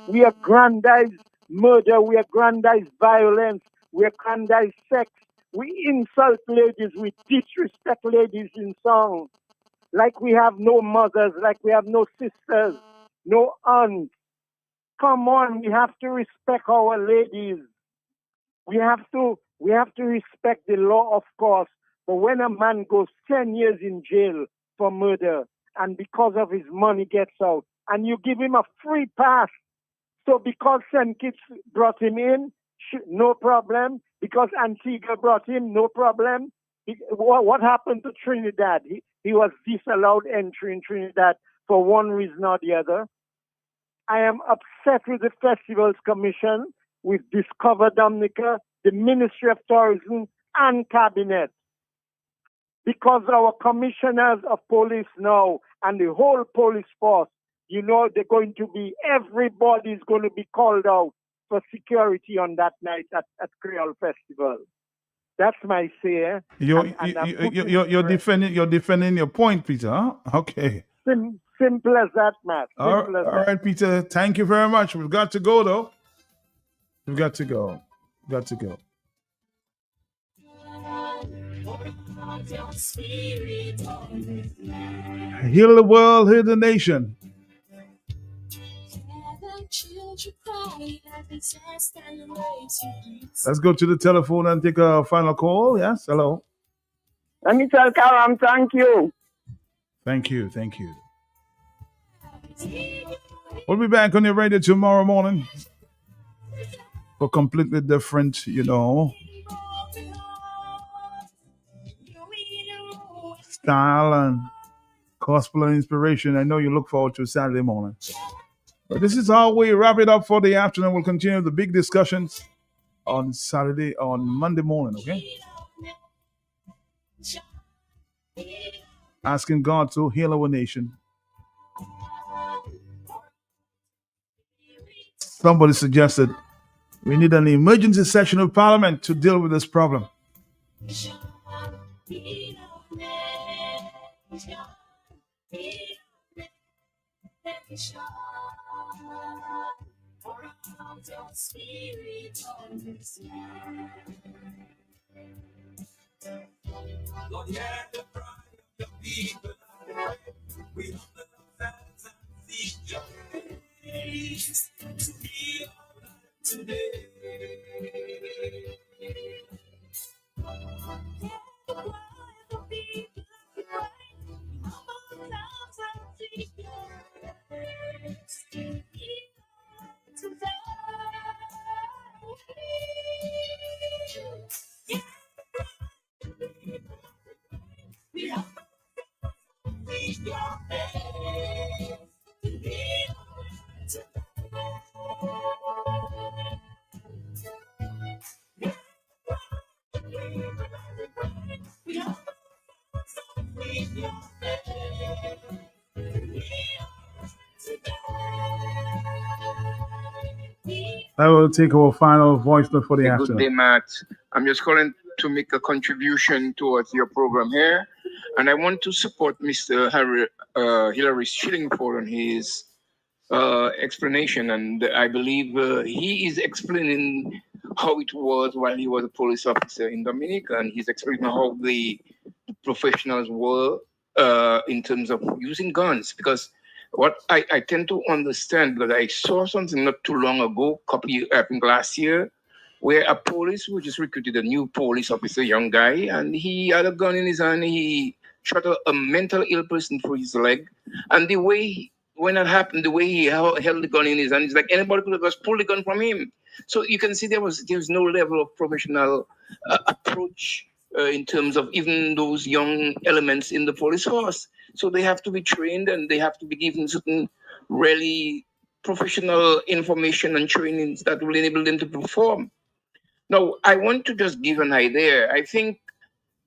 We aggrandize murder, we aggrandize violence, we aggrandize sex. We insult ladies, we disrespect ladies in songs. Like we have no mothers, like we have no sisters, no aunts. Come on, we have to respect our ladies. We have to respect the law, of course. But when a man goes 10 years in jail for murder and because of his money gets out, and you give him a free pass So because St. Kitts brought him in, no problem. Because Antigua brought him, no problem. What happened to Trinidad? He was disallowed entry in Trinidad for one reason or the other. I am upset with the Festivals Commission, with Discover Dominica, the Ministry of Tourism, and Cabinet. Because our commissioners of police now and the whole police force, everybody's going to be called out for security on that night at Creole Festival. That's my say. You're defending your point, Peter. Huh? Okay. Simple as that, Matt. All right, Peter. Thank you very much. We've got to go, though. We've got to go. Heal the world, heal the nation. Let's go to the telephone and take a final call. Yes, hello. Let me tell Karam, thank you. Thank you. We'll be back on your radio tomorrow morning for completely different, style and gospel and inspiration. I know you look forward to Saturday morning. But this is how we wrap it up for the afternoon. We'll continue the big discussions on Monday morning, okay? Asking God to heal our nation. Somebody suggested we need an emergency session of Parliament to deal with this problem. Lord, hear the cry of your people. We humble ourselves and seek your face to be our life today. Hear the cry of your people. We humble ourselves and seek your face to be our life today. Yeah. We humble ourselves and seek your face to be our life today. We humble ourselves and seek your face to be our life today. I will take our final voice note for the Good afternoon. day, Matt. I'm just calling to make a contribution towards your program here. And I want to support Mr. Hilary Schillingford on his explanation. And I believe he is explaining how it was while he was a police officer in Dominica. And he's explaining how the professionals were in terms of using guns. Because what I tend to understand, because I saw something not too long ago, I think last year, where a police who just recruited a new police officer, young guy, and he had a gun in his hand. He shot a mental ill person through his leg. And the way, when that happened, the way he held the gun in his hand, it's like anybody could have just pulled the gun from him. So you can see there was no level of professional approach in terms of even those young elements in the police force. So they have to be trained and they have to be given certain really professional information and trainings that will enable them to perform. Now, I want to just give an idea. I think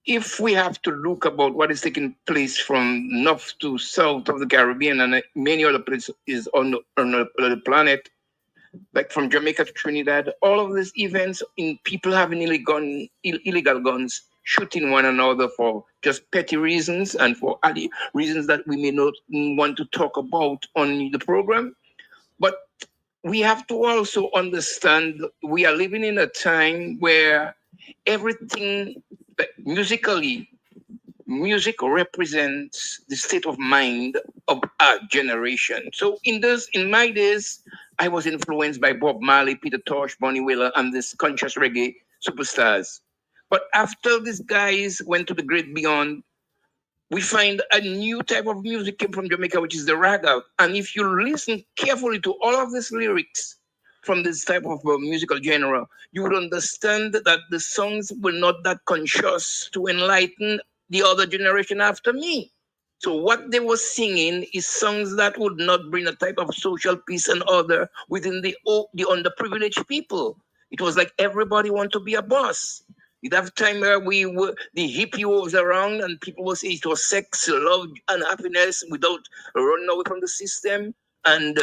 if we have to look about what is taking place from north to south of the Caribbean and many other places on the planet, like from Jamaica to Trinidad, all of these events in people having illegal guns, shooting one another for just petty reasons and for other reasons that we may not want to talk about on the program. But we have to also understand we are living in a time where everything musically, music represents the state of mind of our generation. So in my days, I was influenced by Bob Marley, Peter Tosh, Bonnie Wailer, and these conscious reggae superstars. But after these guys went to the great beyond, we find a new type of music came from Jamaica, which is the raga. And if you listen carefully to all of these lyrics, from this type of musical genre, you would understand that the songs were not that conscious to enlighten the other generation after me. So what they were singing is songs that would not bring a type of social peace and order within the underprivileged people. It was like everybody want to be a boss. You'd have time where the hippie was around and people would say it was sex, love, and happiness without running away from the system, and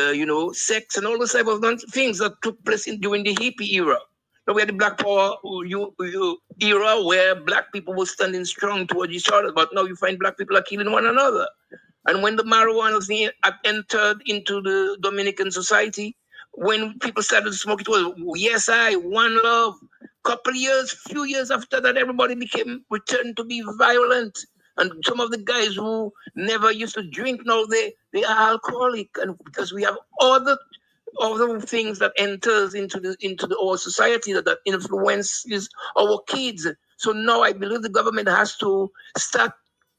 sex and all those type of things that took place during the hippie era. Now we had the Black Power era where black people were standing strong towards each other, but now you find black people are killing one another. And when the marijuana thing entered into the Dominican society, when people started to smoke, it was yes, I, one love. Few years after that, everybody returned to be violent. And some of the guys who never used to drink, now they are alcoholic. And because we have other things that enters into our society that influences our kids. So now I believe the government has to start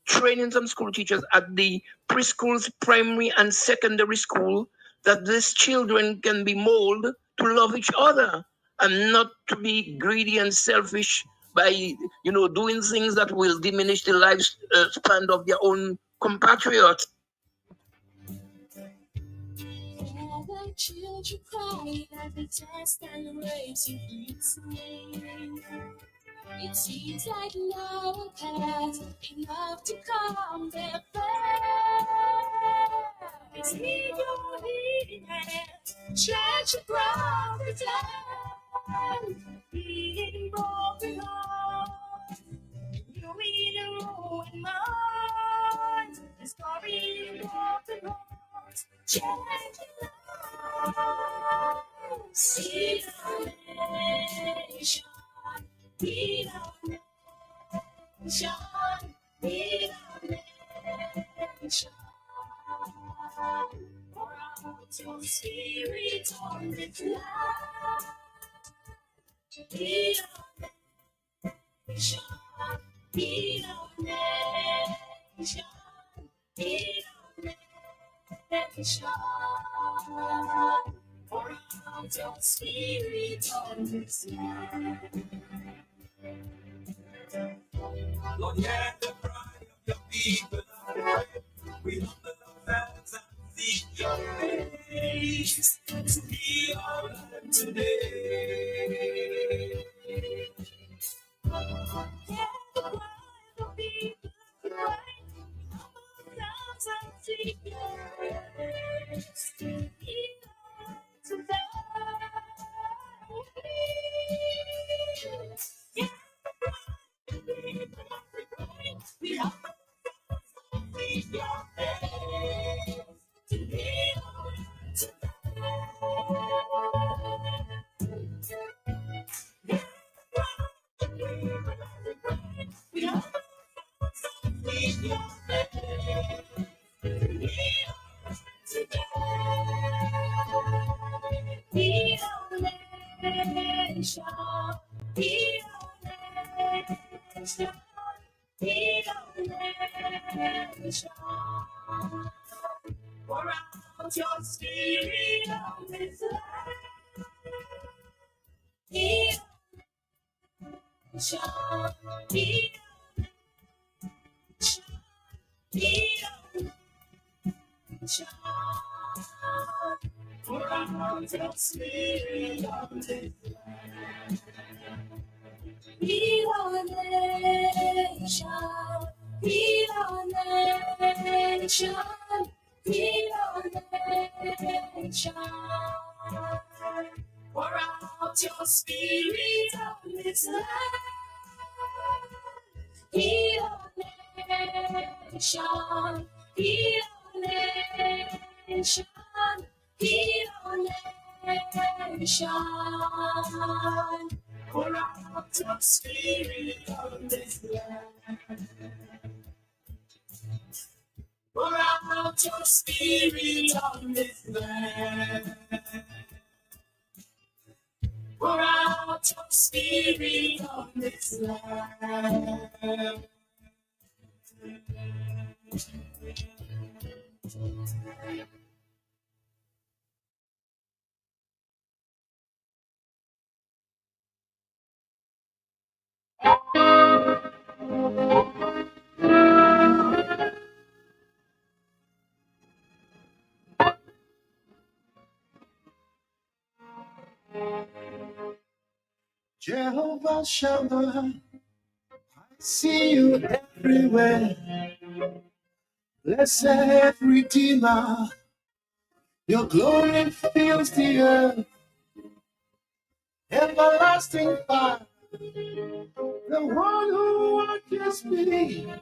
training some school teachers at the preschools, primary and secondary school, that these children can be molded to love each other and not to be greedy and selfish by doing things that will diminish the lifespan of their own compatriots. The children crying at the test and raising insane. It seems like no one cares enough to calm their fears. Need your healing hands, stretch across the land, healing broken hearts. You need a ruined mind, the story broken hearts, changing lives. See the nation. Be our nation, be our nation. Pour out your spirit on this land. Be our nation, be our nation, be our nation. Pour out your spirit on this land. Lord, hear the cry of your people. We humble ourselves and seek your face to be our life today. Hear the cry of your people. We humble ourselves and seek your face to be our life today. Yeah. We have to your face to be on we have to your face to be on be on nation, be on nation. Be our nation. Pour out your spirit on this land. Be our nation. Be our nation. Be our nation. Pour out your spirit on this land. Be our nation, be our nation, be our nation. Pour out your spirit on this land. Be our nation, be our nation, be our nation. Pour out your spirit on this land. Pour out your spirit on this land. Pour out your spirit on this land. Jehovah Shammah, I see you everywhere. Blessed Redeemer, your glory fills the earth. Everlasting Father, the one who watches me.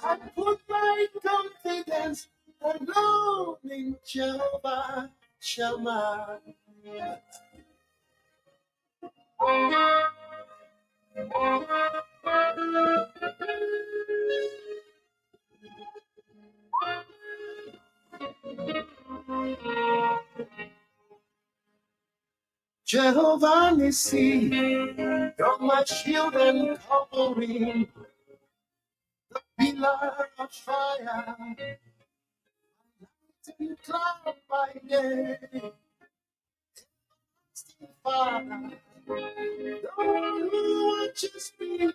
I put my confidence alone in Jehovah Shammah. Jehovah Nissi, you're my shield and covering, pillar of fire, light cloud by day. Father, the one who watches me,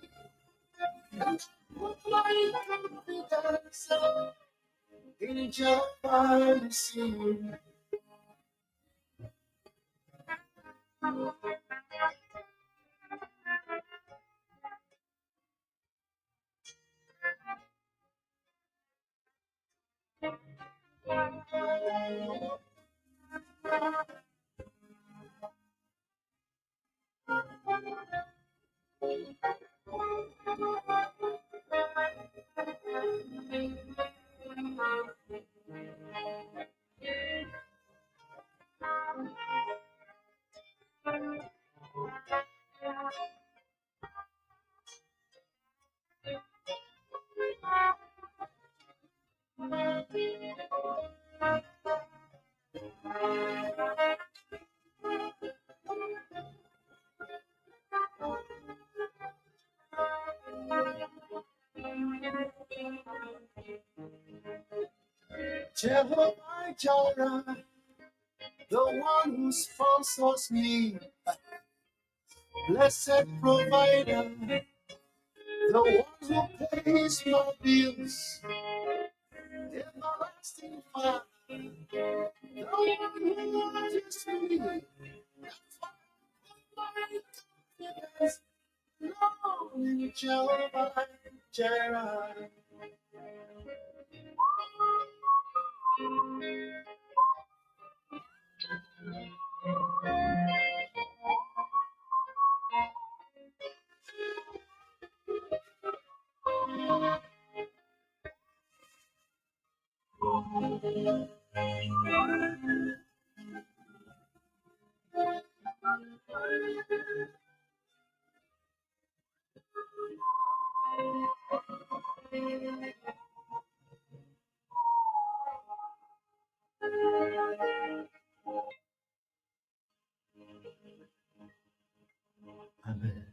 and put my confidence in Jehovah Nissi. Jehovah Jireh, the one who sponsors me, blessed provider, the one who pays my bills, everlasting Father, the one who watches me. That's why my confidence alone in Jehovah Jireh. Amen.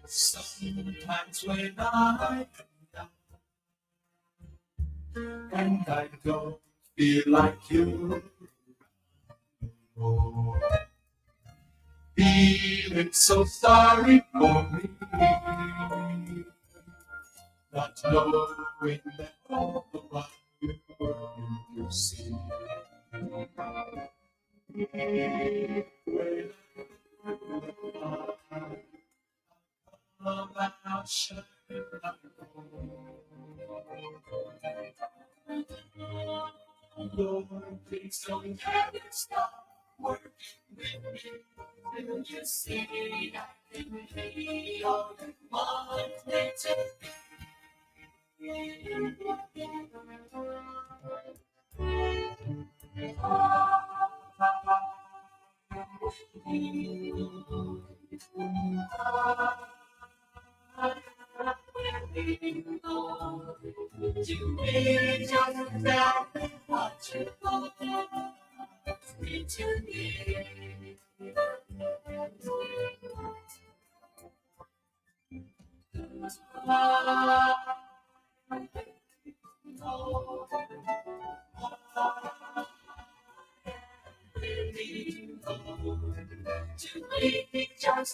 Sometimes when I and I don't feel like you, feeling so sorry for me, not knowing that all the while you were in your sea. When I come shine like Lord, please don't let it stop working with me. Till you see I can be all you want Just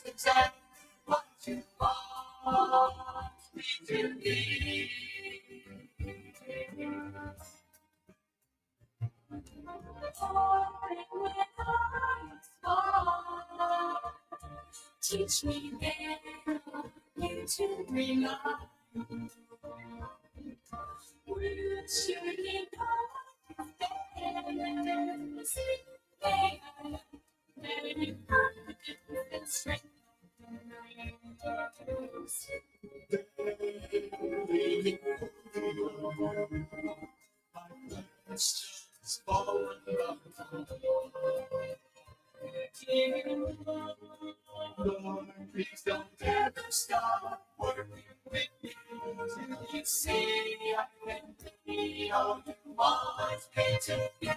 exactly what you want me to be. Teach me there you to rely. We'll surely know Lord, please don't ever stop working with me till you see I can be all you want me to be.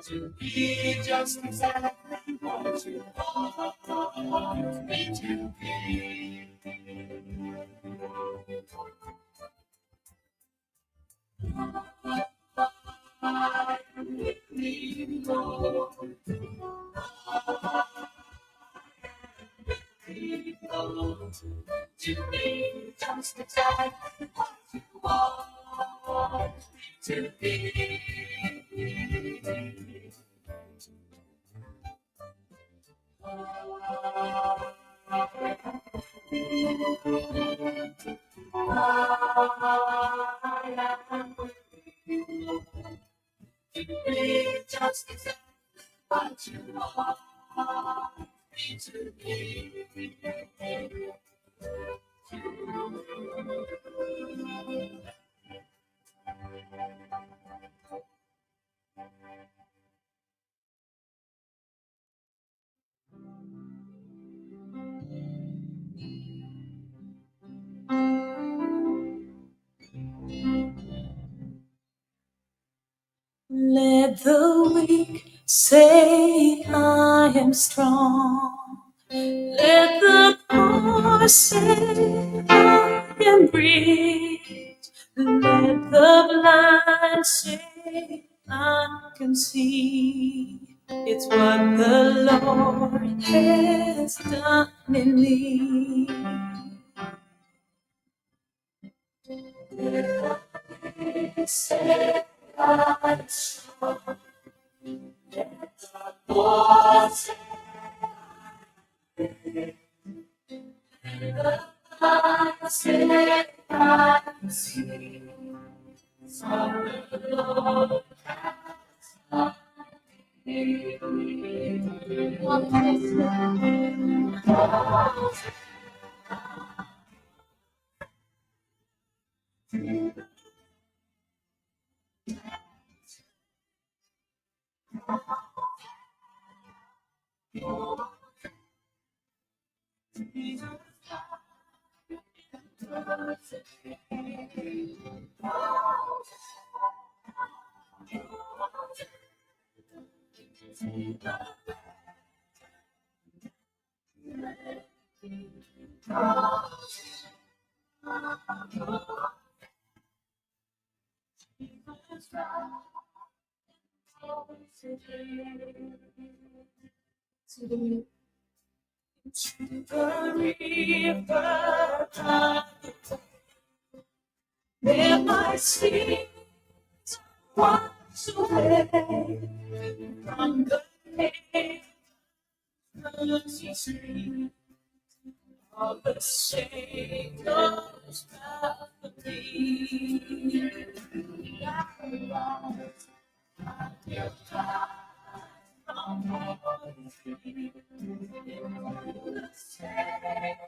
To be just exactly what you want me to be. I need more. To be just exactly what you want me to be. To be just exactly what you want me to be. Let the weak say I am strong. Let the poor say I am rich. Let the blind say I can see. It's what the Lord has done in me. Say I'm strong. Let the poor say I say I see. From the Lord has done me. To the river where my sins wash away from the mercy stream all the shame goes back to me. I rise, I feel fly from morning into the shade.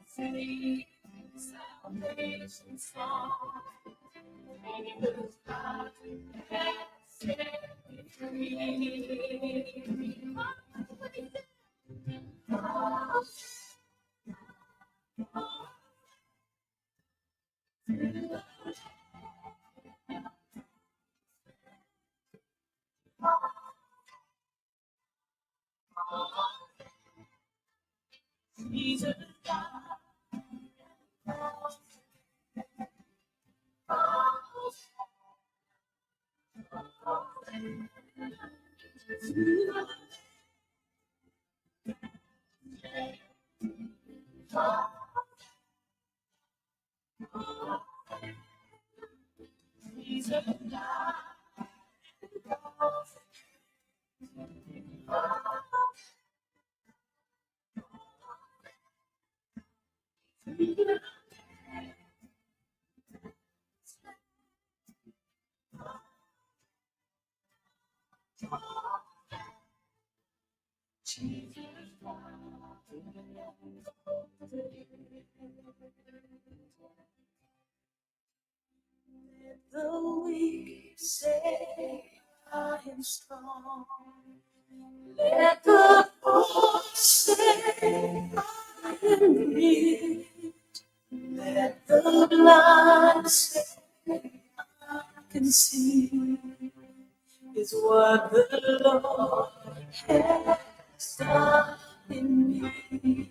Sing salvation song. Jesus Christ has set me free. Jesus Let the weak say I am strong. Let the poor say I am rich. Let the blind say I can see. Is what the Lord has done in me.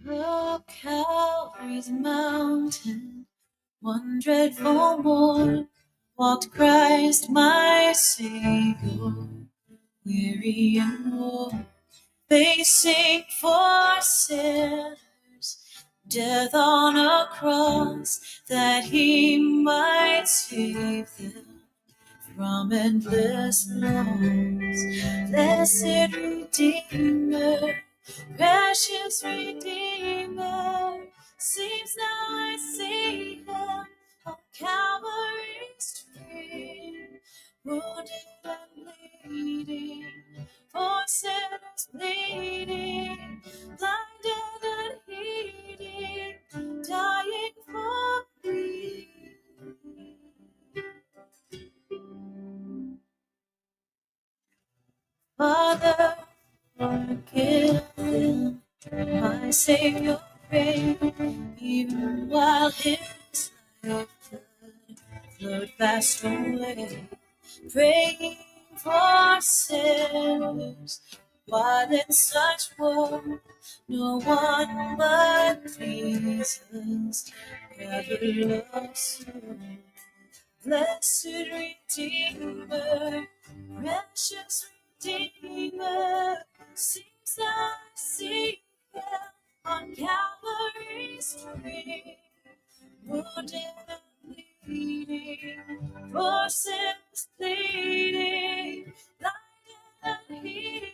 Up Calvary's mountain, one dreadful morn, walked Christ my Savior, weary and worn, facing for sinners, death on a cross, that he might save them from endless loss. Blessed Redeemer, precious Redeemer, seems now I see him on Calvary's tree, wounded and bleeding, for sinners bleeding, blinded and heeding, dying for me. Father, forgive him, my Savior, pray, even while his life flowed fast away, praying for sinners, while in such woe, no one but Jesus ever loved so. Blessed Redeemer, precious Redeemer, seems I see him on Calvary's tree, wounded and bleeding, for sins pleading, blinded and heeding,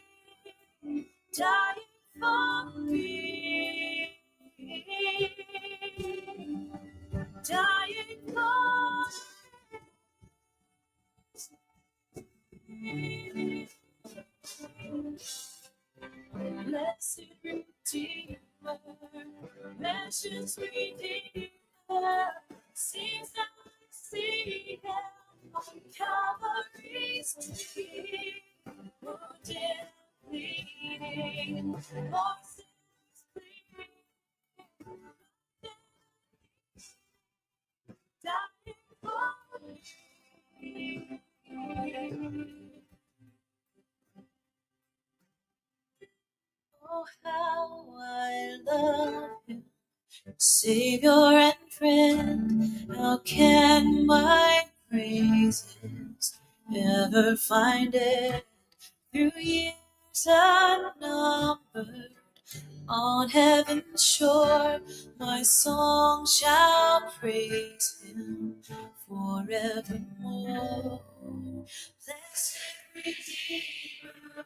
dying for me, dying for me. Blessed Redeemer, precious Redeemer, seems that I see him on Calvary's tree, wounded, bleeding, voices pleading, dying for me. Oh, how I love him, Savior and friend. How can my praises ever find it? Through years unnumbered, on heaven's shore, my song shall praise him forevermore. Blessed Redeemer,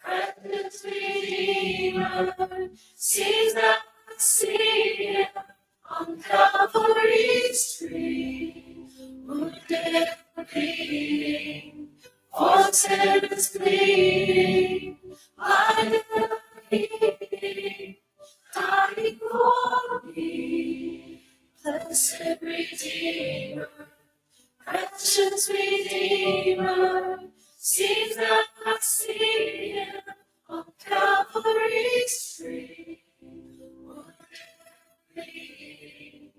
precious Redeemer, sees that I see him on Calvary's tree, wounded and bleeding, for sinners bleeding, blinded and bleeding, dying for me. Blessed Redeemer, precious Redeemer, seems that I see him on Calvary's tree, wounded and bleeding,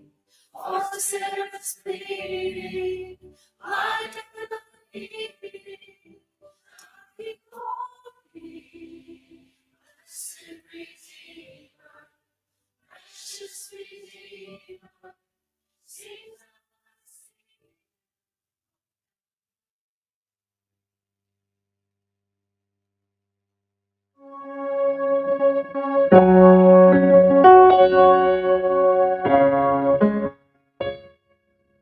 for sinners bleeding, blinded and bleeding, dying for me. Blessed Redeemer, precious Redeemer, seems that I see.